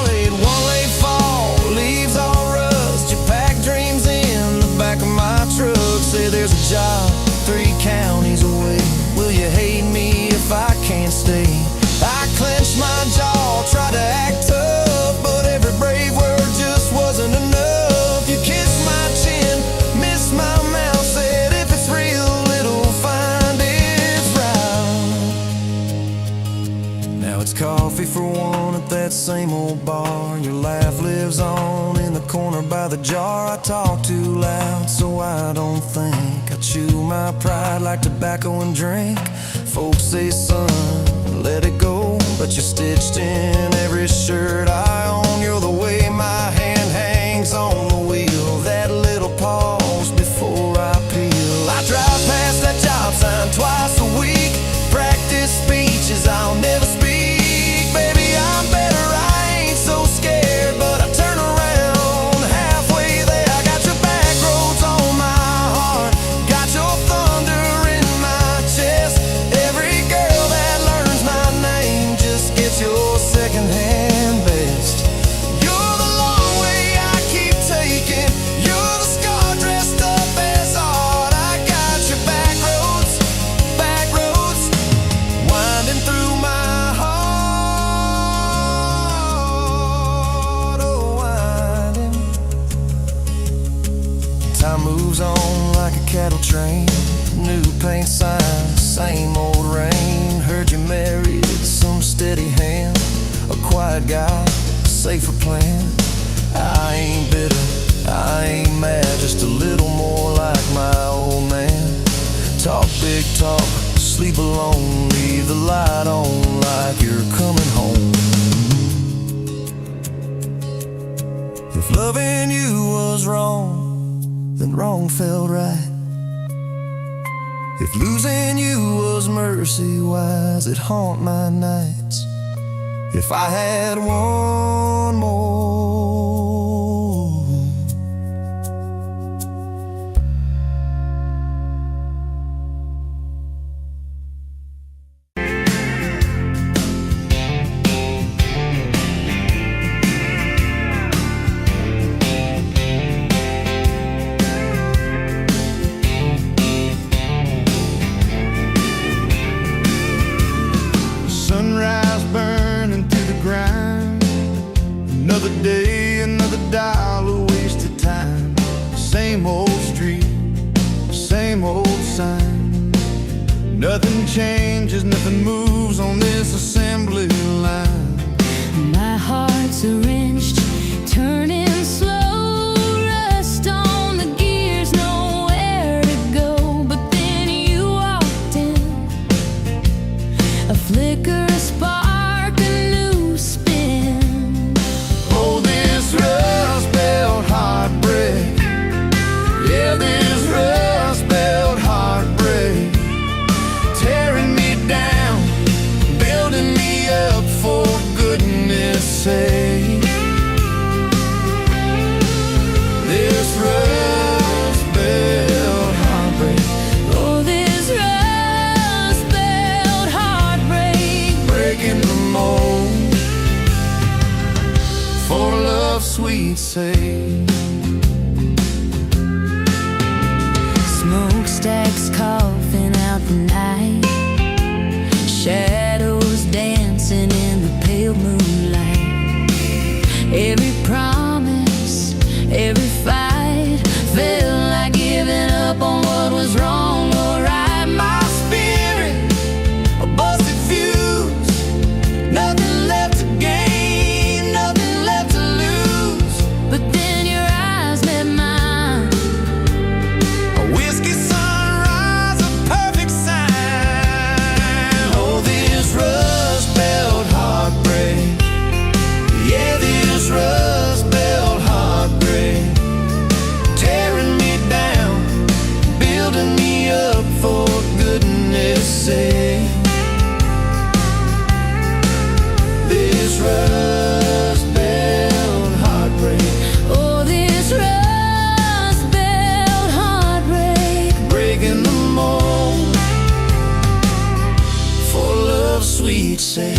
S1: Laid one late fall, leaves all rust. You pack dreams in the back of my truck. Say there's a job 3 counties away. Will you hate me if I can't stay? I clenched my jaw, tried to act tough, but every brave word just wasn't enough. You kissed my chin, missed my mouth, said if it's real, it'll find its route. Now it's coffee for one at that same old bar. Your laugh lives on in the corner by the jar. I talk too loud, so I don't think. I chew my pride like tobacco and drink. Folks say, son, let it go, but you're stitched in every shirt I own. You're the way my hand hangs on the wheel, that little pause before I peel. I drive past that job sign twice a week, practice speeches I'll never speak. Baby, I'm better, I ain't so scared, but I turn around halfway there. I got your back roads on my heart, got your thunder in my chest. Every girl that learns my name just gets your secondhand best. right guy, safer plan. I ain't bitter, I ain't mad, just a little more like my old man. Talk big talk, sleep alone, leave the light on like you're coming home. If loving you was wrong, then wrong felt right. If losing you was mercy, why's it haunt my nights? If I had one more, sunrise burning through the grind. Another day, another dollar wasted time. Same old street, same old sign. Nothing changes, nothing moves on this assembly line.
S2: My heart's a wrenched, turning slow, rust on the gears, nowhere to go. But then you walked in, a flicker, a spark, a new spin.
S1: Oh, this rust belt heartbreak, yeah, this rust belt heartbreak, tearing me down, building me up, for goodness sake. This rust belt heartbreak,
S2: Oh, this rust belt heartbreak,
S1: breaking the mold, for love's sweet sake.
S2: smokestacks coughing out the night, shadows dancing in the pale moonlight. Every promise, every fight felt like giving up on what was wrong or right.
S1: My spirit, a busted fuse, nothing left to gain, nothing left to lose.
S2: But then your eyes met mine,
S1: A whiskey sunrise, a perfect sign. Oh, this rust belt heartbreak, yeah, this rust belt heartbreak, tearing me down, building me up, for goodness sake. This rust belt heartbreak,
S2: oh, this rust belt heartbreak,
S1: breaking the mold, for love's sweet sake.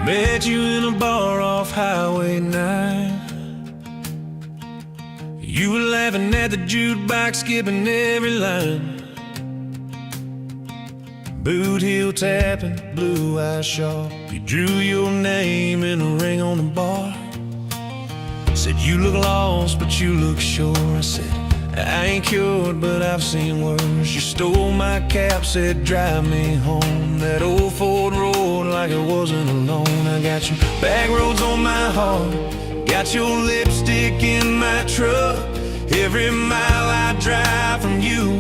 S1: Met you in a bar off Highway 9. You were laughing at the jukebox, skipping every line. Boot heel tapping, blue eyes sharp. You drew your name in a ring on the bar. Said you look lost, but you look sure. I said, I ain't cured, but I've seen worse. You stole my cap, said drive me home. That old Ford road like it wasn't alone. I got you back roads on my heart, got your lipstick in my truck. Every mile I drive from you,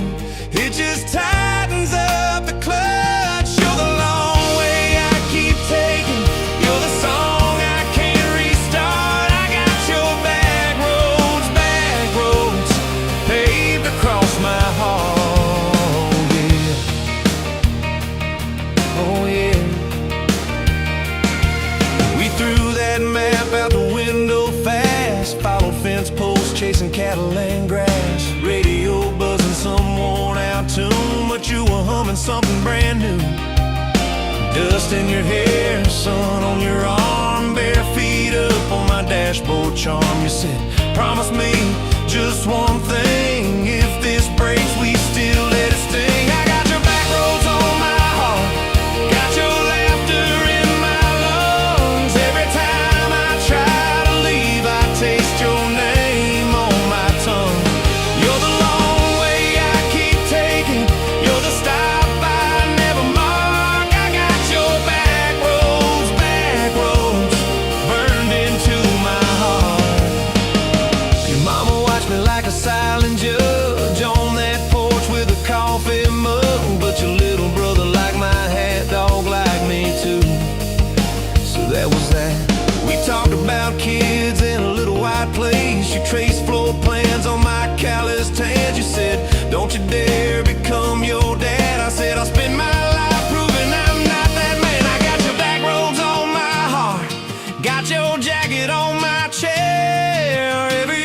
S1: it just tightens up the clutch. You're the long way I keep taking, you're the song I can't restart. I got your back roads back cattle and grass. Radio buzzing some worn out tune, but you were humming something brand new. Dust in your hair, sun on your arm, bare feet up on my dashboard charm. You said, promise me just one thing, if this breaks we still let it sting. I got your back roads on my heart, got your laughter in my lungs. Every time I try to leave, I taste your name on my tongue. You're the long way I keep taking, you're the stop I never mark. I got your back roads burned into my heart. Your mama watched me like a silent judge on that porch with a coffee mug, but your little brother liked my hat dog like me too. So that was that. We talked about kids in a little white place. You traced floor plans on my calloused hands. You said, don't you dare become your dad. I said, I'll spend my life proving I'm not that man. I got your back roads on my heart, got your jacket on my chair. Every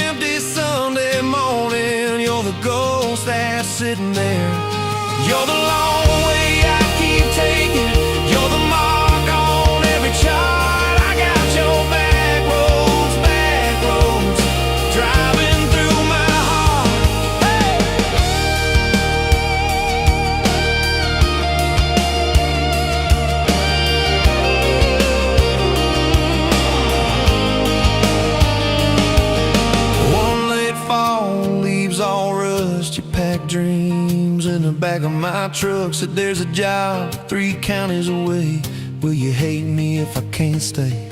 S1: empty Sunday morning, you're the ghost that's sitting there. You're the long way I keep taking, you're the mark on every chart. I got your back roads driving through my heart. Hey! One late fall, leaves all rust. You pack dreams in the back of my truck. Said there's a job 3 counties away. Will you hate me if I can't stay?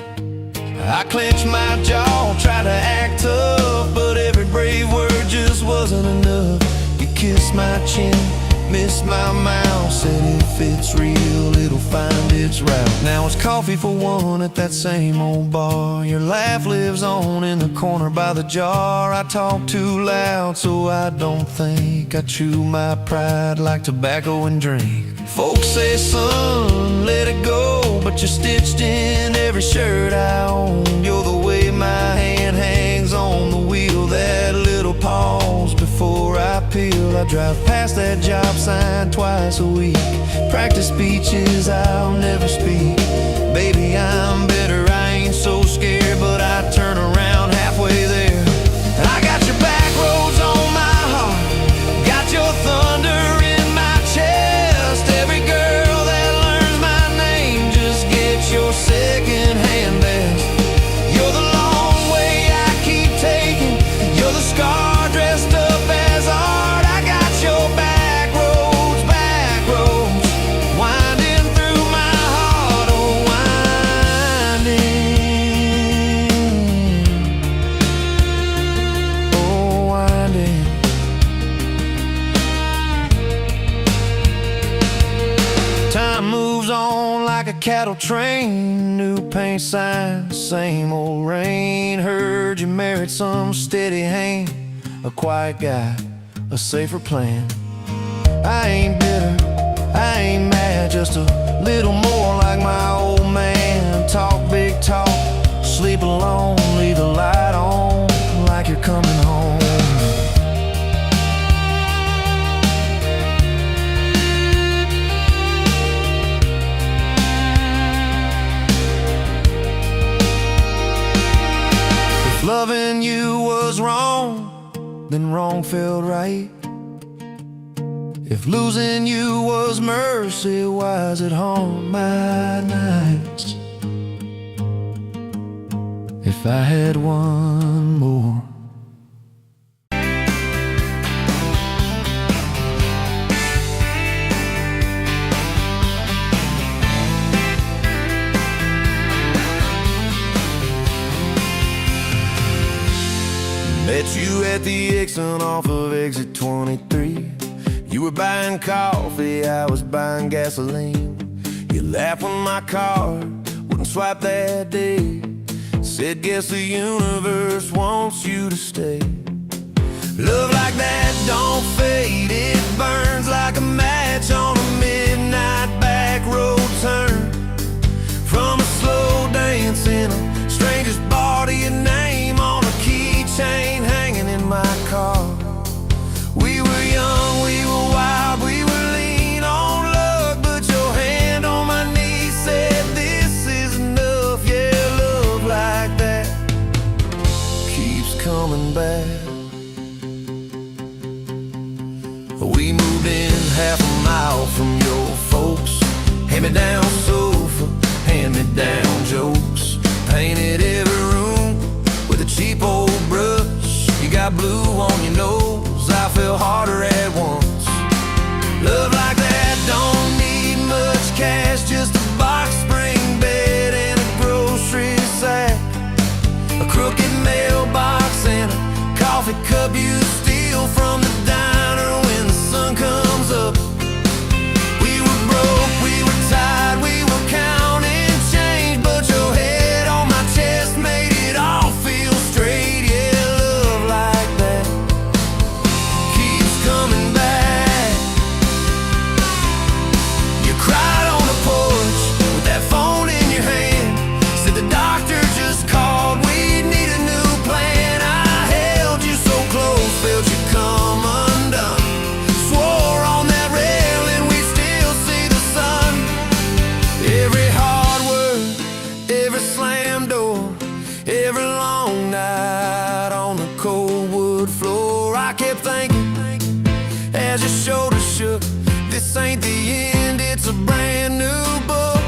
S1: I clenched my jaw, tried to act tough, but every brave word just wasn't enough. You kissed my chin, missed my mouth, said if it's real, it'll find its route. Now it's coffee for one at that same old bar. Your laugh lives on in the corner by the jar. I talk too loud, so I don't think. I chew my pride like tobacco and drink. Folks say, son, let it go, but you're stitched in every shirt I own. You're the way my hand hangs on the wheel, that little pause before I peel. I drive past that job sign twice a week, practice speeches I'll never speak. Baby, I'm better, I ain't so scared, but I turn around halfway there. I got your back roads on my heart, got your thunder in my chest. Every girl that learns my name just gets your second-hand best. You're the long way I keep taking, you're the scar dressed up as art. I got your back roads winding through my heart. Oh, winding. Time moves on like a cattle train, new paint sign, same old rain. Heard you married some steady hand, a quiet guy, a safer plan. I ain't bitter, I ain't mad, just a little more like my old man. Talk big talk, sleep alone, leave the light on like you're coming home. If loving you was wrong, then wrong felt right. If losing you was mercy, why is it haunt my nights? If I had one more. Met you at the exit off of exit 23. You were buying coffee, I was buying gasoline. You laughed when my card wouldn't swipe that day. Said, guess the universe wants you to stay. Love like that don't fade, it burns like a match on a midnight back road turn. From a slow dance in a stranger's bar to your name on a keychain hanging in that. We moved in half a mile from your folks. Hand-me-down sofa, hand-me-down jokes. Painted every room with a cheap old brush. You got blue on your nose, I fell harder at once. Love like that don't need much cash, just a box spring bed and a grocery sack, a crooked mailbox and a coffee cup you steal from the diner when the sun comes up. We were broke, we were tired, we were counting change, but your head on my chest made it all feel straight. Yeah, love like that keeps coming back. You cried on the porch with that phone in your hand, said the doctor just called, we need a new plan. I held you so close, felt you come undone, swore on that railing we still see the sun. Every hard word, every slam door, every long night on the cold wood floor, I kept thinking as your shoulders shook, this ain't the end, it's a brand new book.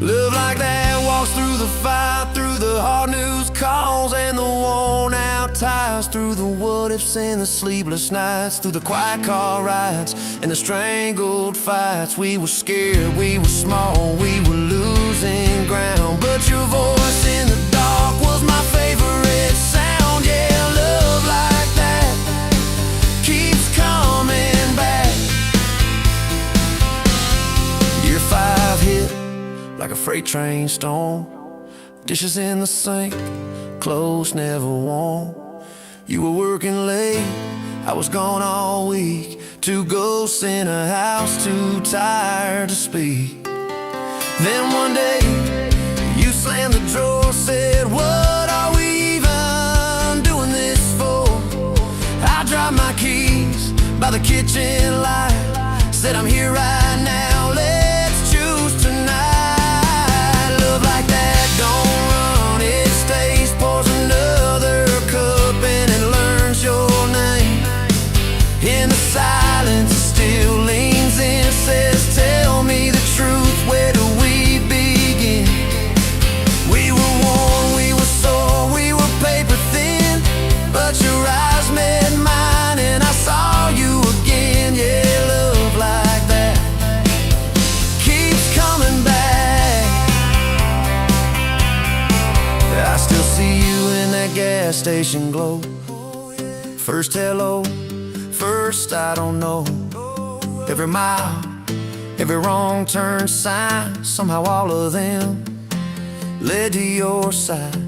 S1: Love like that walks through the fight, through the hard news calls and the worn out tires, through the what ifs and the sleepless nights, through the quiet car rides and the strangled fights. We were scared, we were small, we were losing ground, but your voice in the dark was my favorite sound. Yeah, love like that keeps coming back. Year 5 hit like a freight train storm, dishes in the sink, clothes never warm. You were working late, I was gone all week, 2 ghosts in a house too tired to speak. Then one day you slammed the drawer, said, what are we even doing this for? I dropped my keys by the kitchen light, said I'm here right now, let's choose tonight. Love like that don't run, it stays, pours another cup and it learns your name. In the silence it still leans in, says tell me the truth, where do we begin? We were worn, we were sore, we were paper thin, but your eyes met mine and I saw you again. Yeah, love like that keeps coming back. I still see you in that gas station glow, first hello, first I don't know. Every mile, every wrong turn sign, somehow all of them led to your side.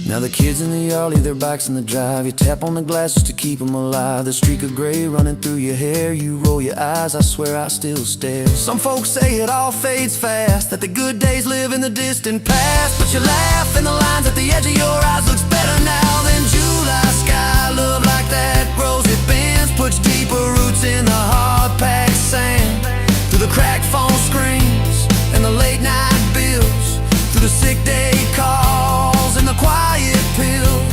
S1: Now the kids in the yard leave their bikes in the drive, you tap on the glasses to keep them alive. The streak of gray running through your hair, you roll your eyes, I swear I still stare. Some folks say it all fades fast, that the good days live in the distant past, but you laugh and the lines at the edge of your eyes looks better now than July sky. Love like that grows, it bends, puts deeper roots in the hard-packed sand, through the cracked phone screens and the late night bills, through the sick day calls and the quiet pills.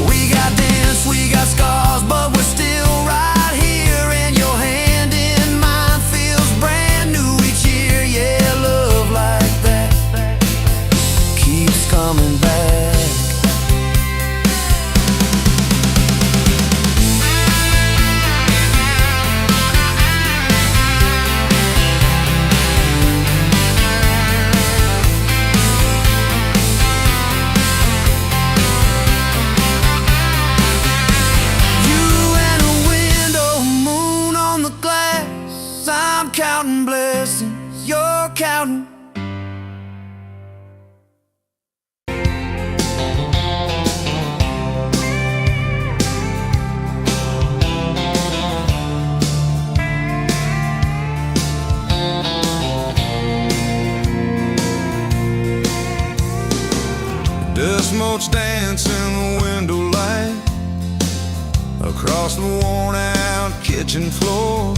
S1: We got dents, we got scars, but we're still right here, and your hand in mine feels brand new each year. Yeah, love like that keeps coming back. Counting blessings, you're counting. Dust motes dance in the window light across the worn out kitchen floor.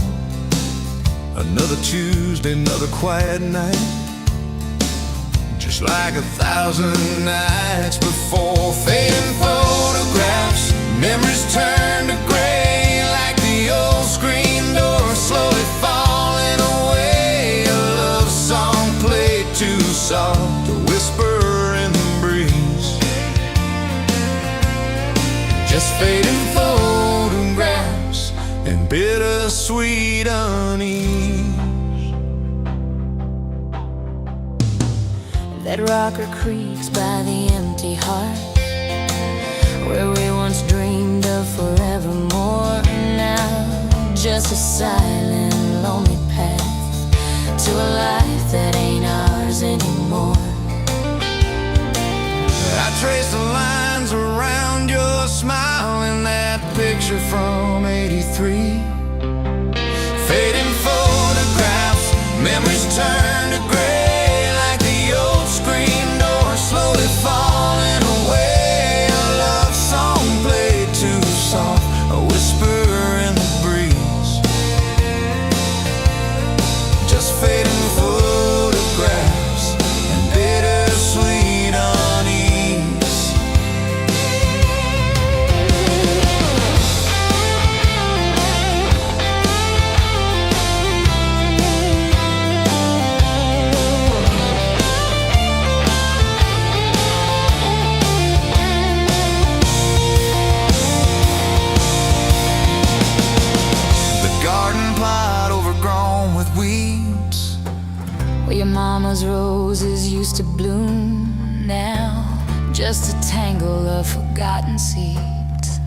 S1: Another Tuesday, another quiet night, just like 1,000 nights before. Fading forward just fading photographs and bittersweet unease.
S2: That rocker creaks by the empty heart, where we once dreamed of forevermore. Now just a silent, lonely path to a life that ain't ours anymore.
S1: I trace the lines around your smile in that picture from '83. Fading photographs, memories turn to gray, like the old screen door slowly falling away. A love song played too soft, a whisper in the breeze. Just fading photographs and bittersweet unease. The garden plot overgrown with weeds,
S2: Where your mama's roses used to bloom, now just a tangle of forgotten seeds,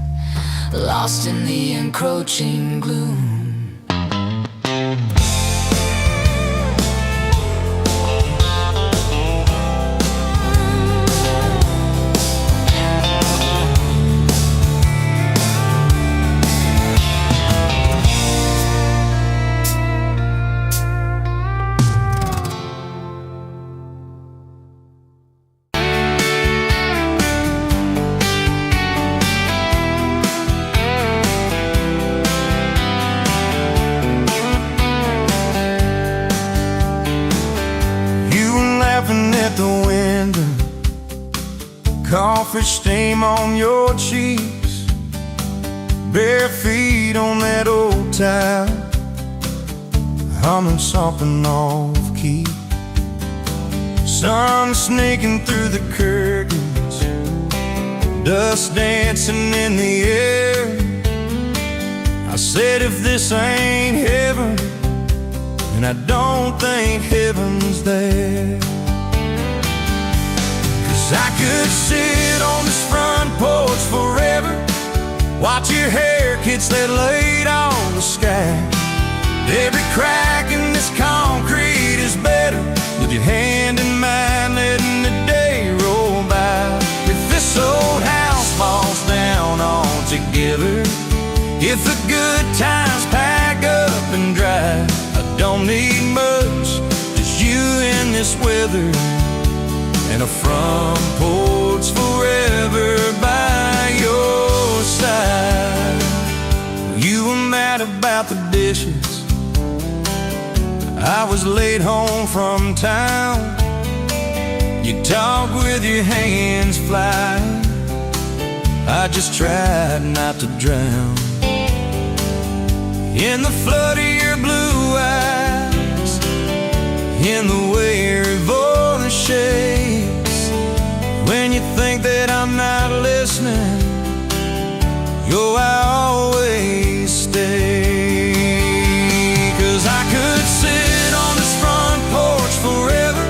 S2: lost in the encroaching gloom.
S1: At the window, coffee stain on your cheeks, bare feet on that old tile, humming something off key. Sun snaking through the curtains, dust dancing in the air. I said, if this ain't heaven, and I don't think heaven's there. I could sit on this front porch forever, watch your hair kids that laid on the sky. Every crack in this concrete is better with your hand in mine, letting the day roll by. If this old house falls down altogether, if the good times pack up and drive, I don't need much, just you in this weather, and a front porch forever by your side. You were mad about the dishes, I was late home from town. You talk with your hands flying, I just tried not to drown in the flood of your blue eyes, in the way your voice shakes when you think that I'm not listening. Yo, I always stay, 'cause I could sit on this front porch forever,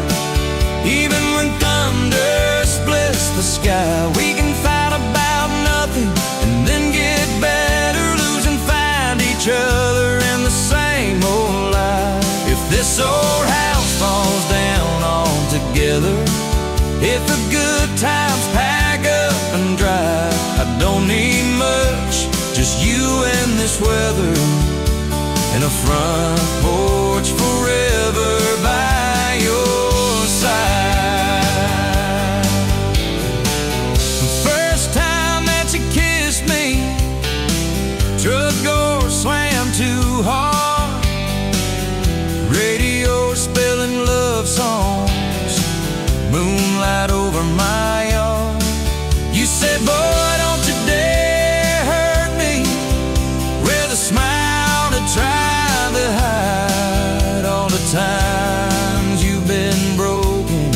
S1: even when thunder splits the sky. We can fight about nothing and then get better, lose and find each other in the same old life. If this old house falls down altogether, if the good times pack up and drive, I don't need much, just you and this weather, and a front porch forever by your side. The first time that you kissed me, truck door slammed too hard, radio spelling love songs, moonlight over my yard. You said, boy, don't you dare hurt me, with a smile to try to hide all the times you've been broken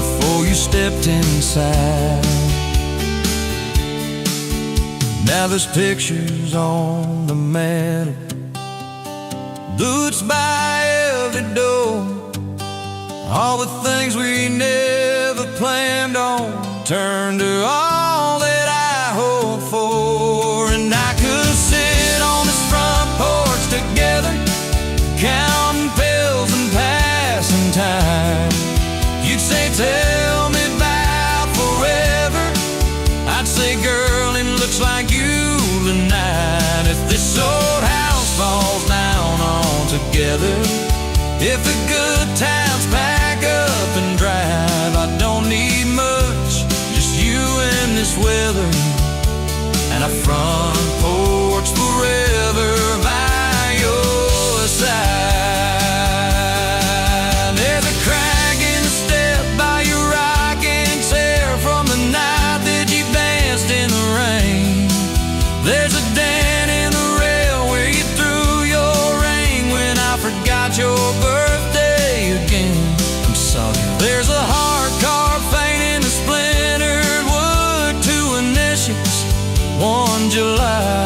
S1: before you stepped inside. Now there's pictures on the mantle, boots by every door. All the things we never planned on turned to all that I hoped for. And I could sit on this front porch together, counting pills and passing time. You'd say, tell me about forever. I'd say, girl, it looks like you tonight. If this old house falls down altogether, if the good times pack up and drive, I don't need much, just you and this weather, and a front porch forever by your side. There's a crack in the step by your rocking chair from the night that you danced in the rain. There's a dent in the rail where you threw your ring when I forgot your birthday again. I'm sorry. There's a heart carved faint in the splintered wood, 2 initials, 1 July.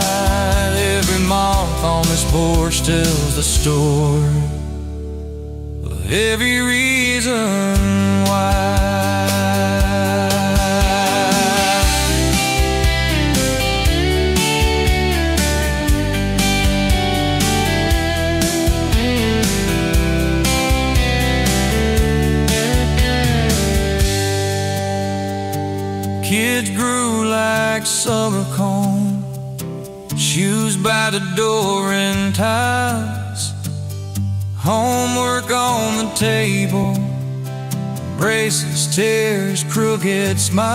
S1: Every mark on this porch tells the story of every reason why. Kids grew like summer corn, shoes by the door and ties, homework on the table, braces, tears, crooked smiles.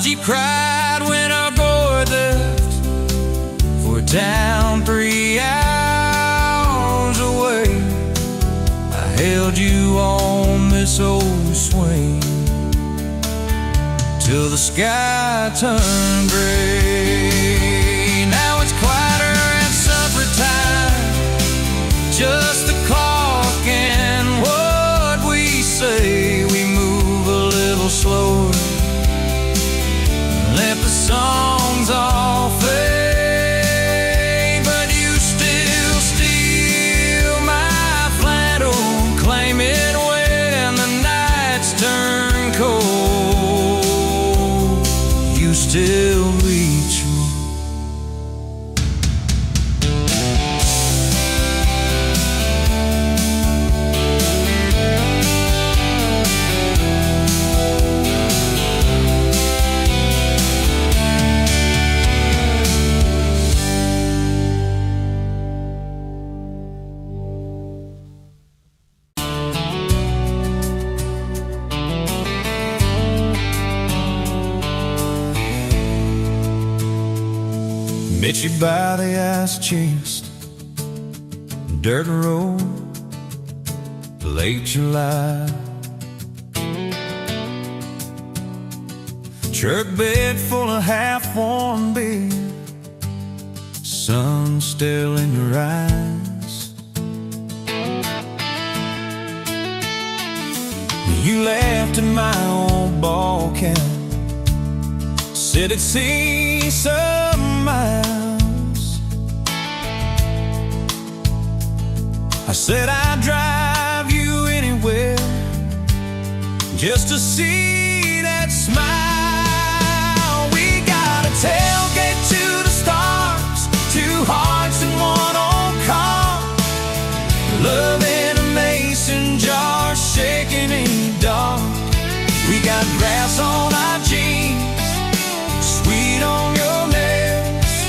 S1: You cried when our boy left for a town 3 hours away. I held you on this old swing till the sky turned gray. Now it's quieter at supper time, just the clock and what we say. We move a little slower, let the songs all fade, but you still steal my flannel, claim it when the nights turn cold. Still reach me. Met you by the ice-chased dirt road, late July. Truck bed full of half-warm beer, sun still in your eyes. You laughed at my old ball cap, said it'd see some miles. I said I'd drive you anywhere just to see that smile. We got a tailgate to the stars, 2 hearts in 1 old car, love in a mason jar, shaking in the dark. We got grass on our jeans, sweet on your lips,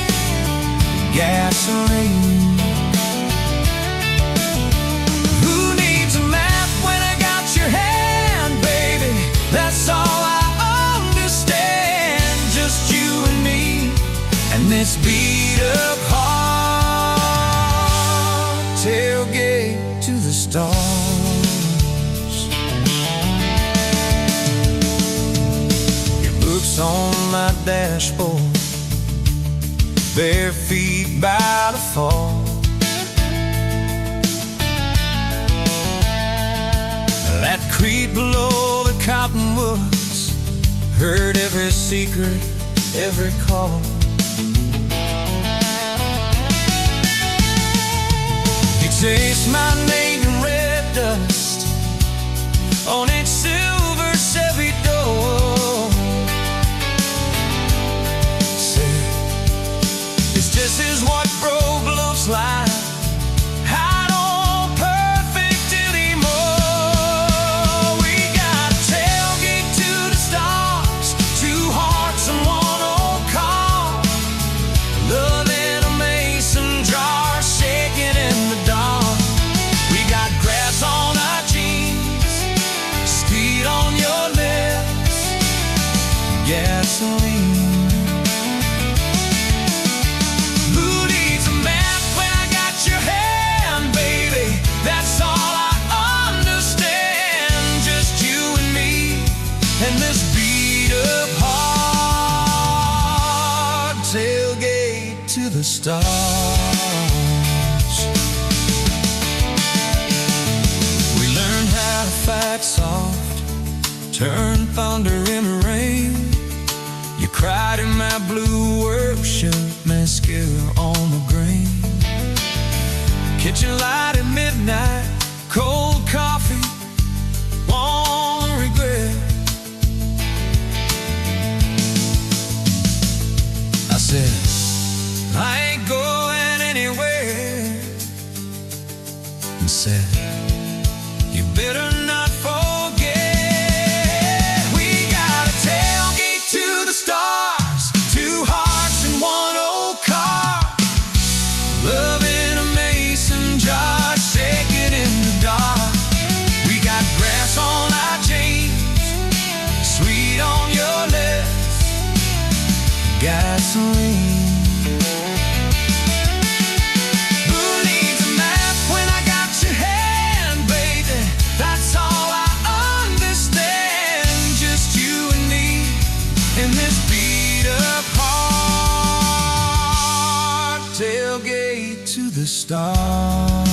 S1: gasoline. Who needs a map when I got your hand, baby? That's all I understand. Just you and me and this beat up heart, tailgate to the stars. On my dashboard, bare feet by the fall. That creek below the cottonwoods, heard every secret every call. He chased my name in red dust on its silver Chevy door. Said, it's just as what broke love's life. Gasoline. Who needs a map when I got your hand, baby? That's all I understand. Just you and me and this beat-up heart. Tailgate to the stars. We learned how to fight soft, turn thunder into rain. You cried in my blue work shirt, mascara on the grain. Kitchen light at midnight, cold coffee, won't regret. I said, I ain't going anywhere. And said, you better not forget. Stars, two hearts in one old car. Love in a mason jar, shaking in the dark. We got grass on our jeans, sweet on your lips, gasoline. Who needs a map when I got your hand, baby? That's all I understand. Just you and me in this beat-up heart. Tailgate to the stars.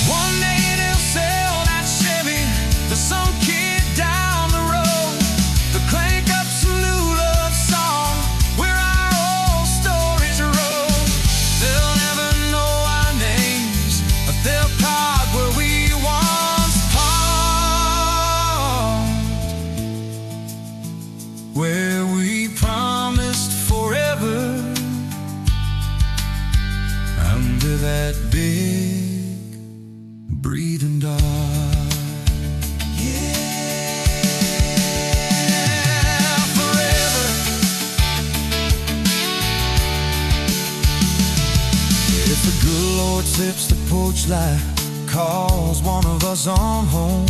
S1: One day they'll sell that Chevy to some kid down the road. They'll crank up some new love song where our old stories roll. They'll never know our names, but they'll card where we once parked, where we promised forever under that big breathing dog. Yeah, forever. If the good Lord sips the porch light, calls one of us on home,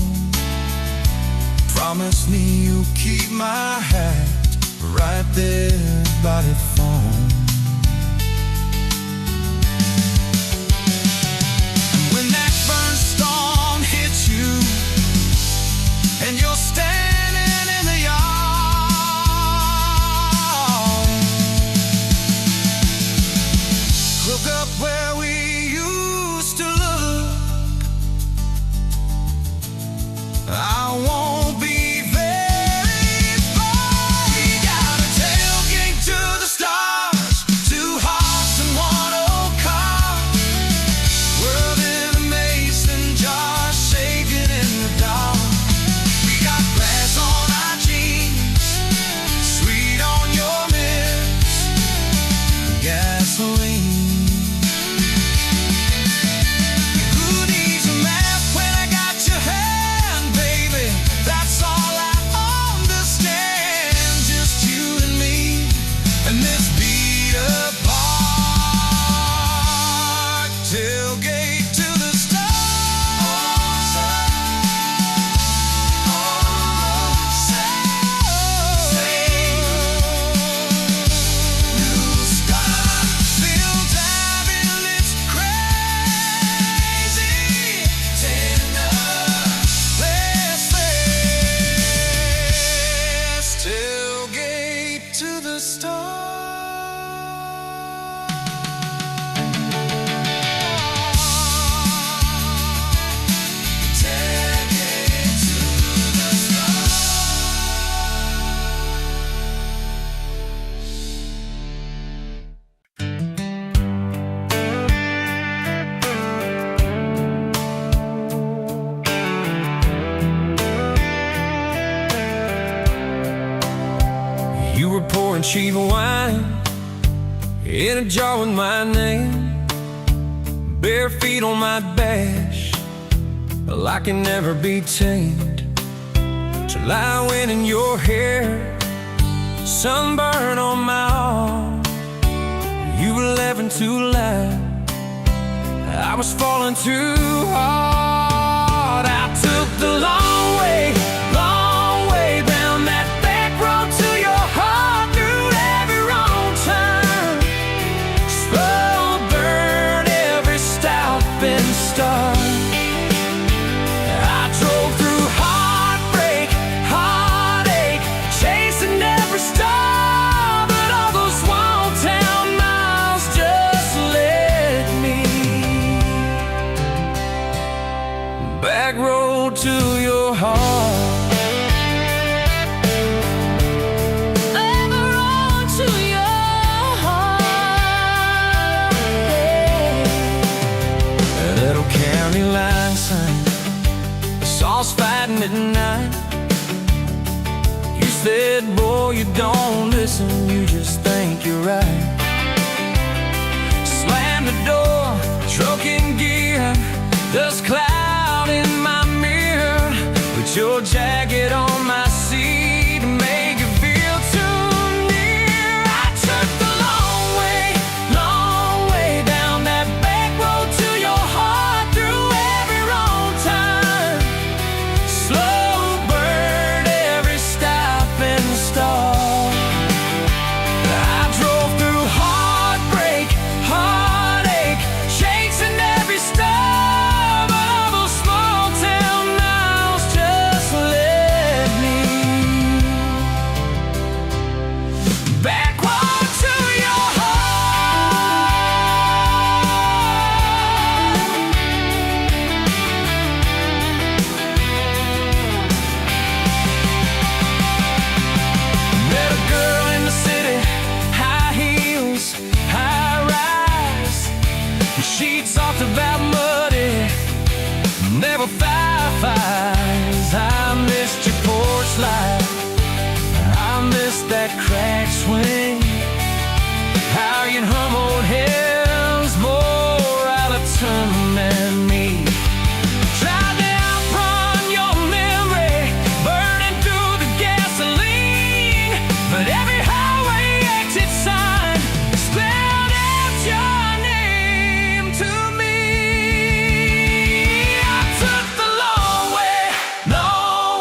S1: promise me you'll keep my hat right there by the phone. And when that burn storm hits you and you're standing in the yard, look up where we used to look. I won't be very far. We got a tailgate to the stars. were pouring cheap wine in a jar with my name, bare feet on my dash, well, I can never be tamed. Till I went in your hair, sunburn on my arm. You were laughing too loud, I was falling too hard. I took the long way down that back road to your heart, through every wrong turn, slow burn every stop and start. I drove through heartbreak, heartache, chasing every star, but all those small town miles just led me back road to your heart. Fighting at night, you said, boy, you don't listen, you just think you're right. Slammed the door, truck in gear, dust cloud in my mirror, put your jacket on my seat to make it feel too near. I took the long way down that back road to your heart, through every wrong turn, slow burn every stop and start. I drove through heartbreak, heartache, chasing every star, but all those small town miles just led me backward to your heart. Met a girl in the city, high heels, high rise. She talked about muddy, never fireflies. I missed your porch light, I missed that crack swing, how you'd hum old hymns more out of tune than me. Tried to outrun your memory, burning through the gasoline, but every highway exit sign spelled out your name to me. I took the long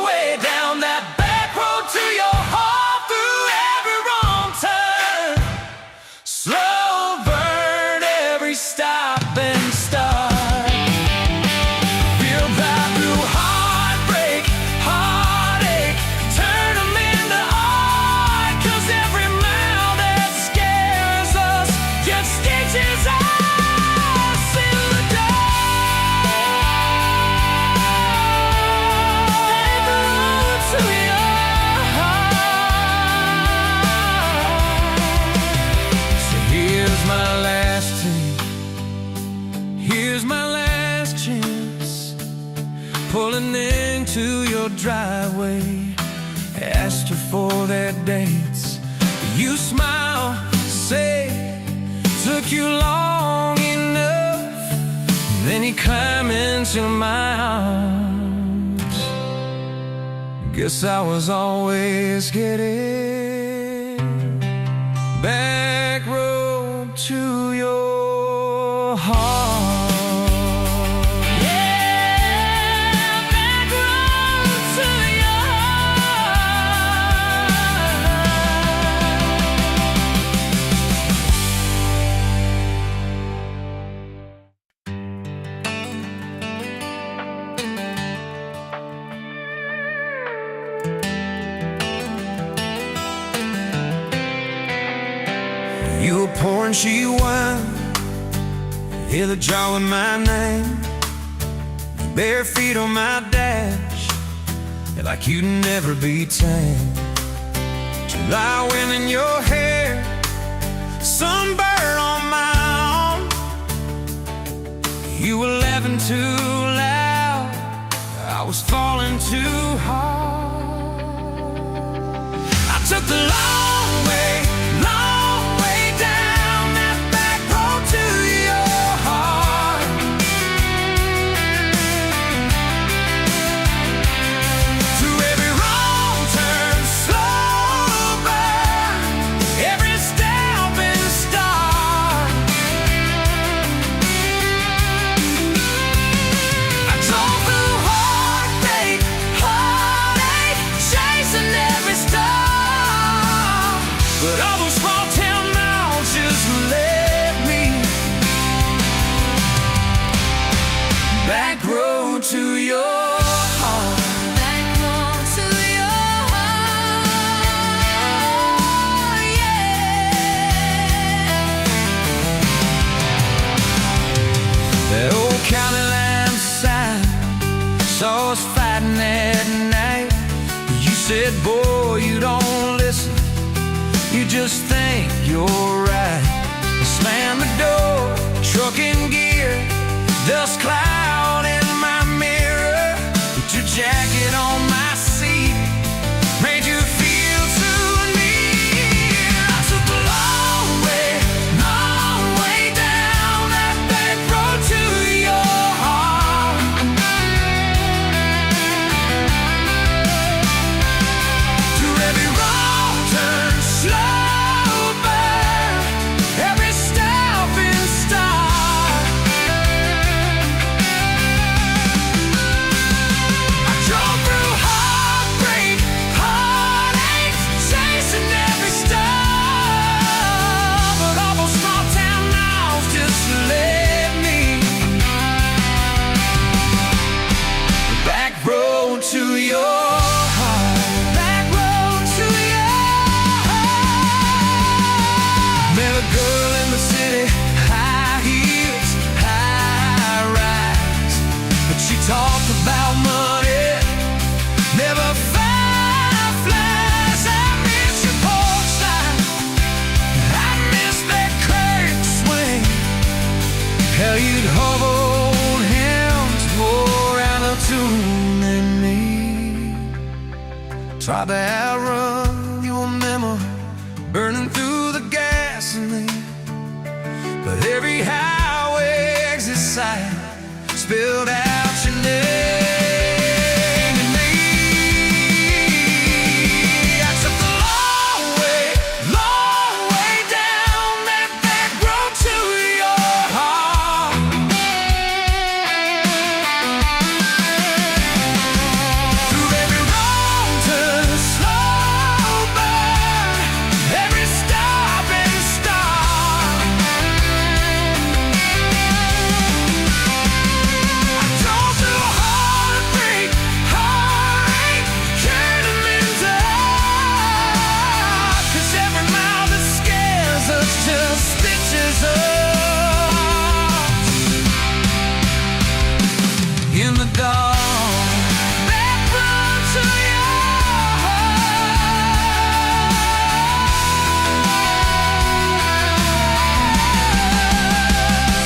S1: way down that back road to your heart, through every wrong turn, slow burn every stop and start. Feel that through heartbreak, heartache, turn 'em into art, 'cause every mile that scares us just stitches us in the dark. Back road to your heart. So here's my last tape, here's my last chance, pulling into your driveway, asked her for their dates. You smile, say, took you long enough. Then you climb into my arms. Guess I was always getting back road to your heart. Yeah, back road to your You were pouring cheap wine, in a jar with my name, bare feet on my dash, like you'd never be tamed. Till I went in your hair, sunburn on my arm. You were laughing too loud, I was falling too hard. I took the long way to your heart. Back road to your heart. Met a girl in the city, high heels, high rise, but she talked about money, never fireflies. I miss your porch light, I miss that curtain swing, how you'd hold hands more out of tune than me. Tried to outrun your memory, burning through the gasoline, but every highway exit sign spilled out your name and me. I took the long way down that back road to your heart. Through every wrong turn, slow burn, every stop and start. I drove through heartbreak, heartache, journeyman's art. 'Cause every mile that scares us just stitches us in the dark. Back road to your heart.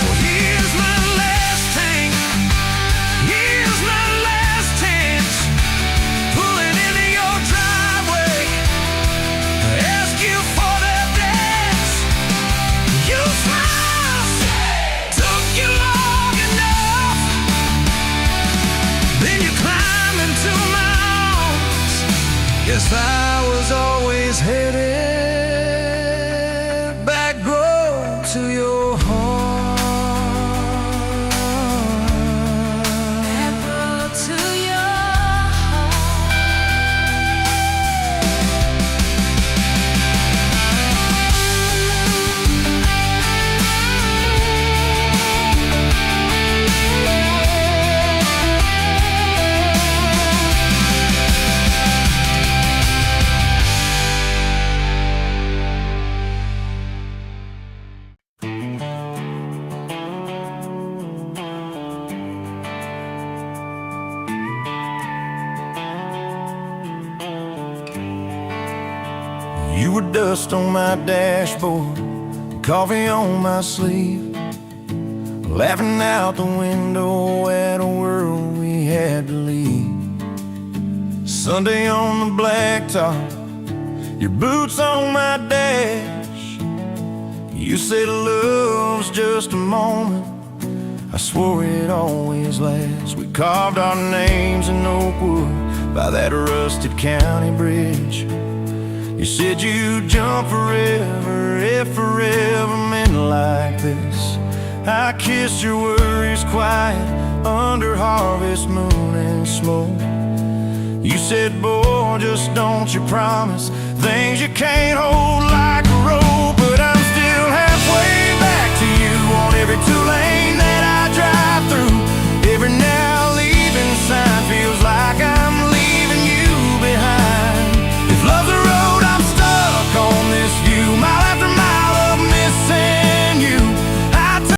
S1: Well, here's my last tank, here's my last chance, pulling into your driveway, ask you for that dance. You smiled, took you long enough, then you climbed into my arms. Guess I was always headed back road to your heart. Back road to your heart. You were dust on my dashboard, coffee on my sleeve, laughing out the window at a world we had to leave. Sunday on the blacktop, your boots on my dash. You said love's just a moment, I swore it'd always last. We carved our names in oak wood by that rusted county bridge. You said you'd jump forever if forever meant like this. I kissed your worries quiet under harvest moon and smoke. You said, boy, just don't you promise things you can't hold like a rope.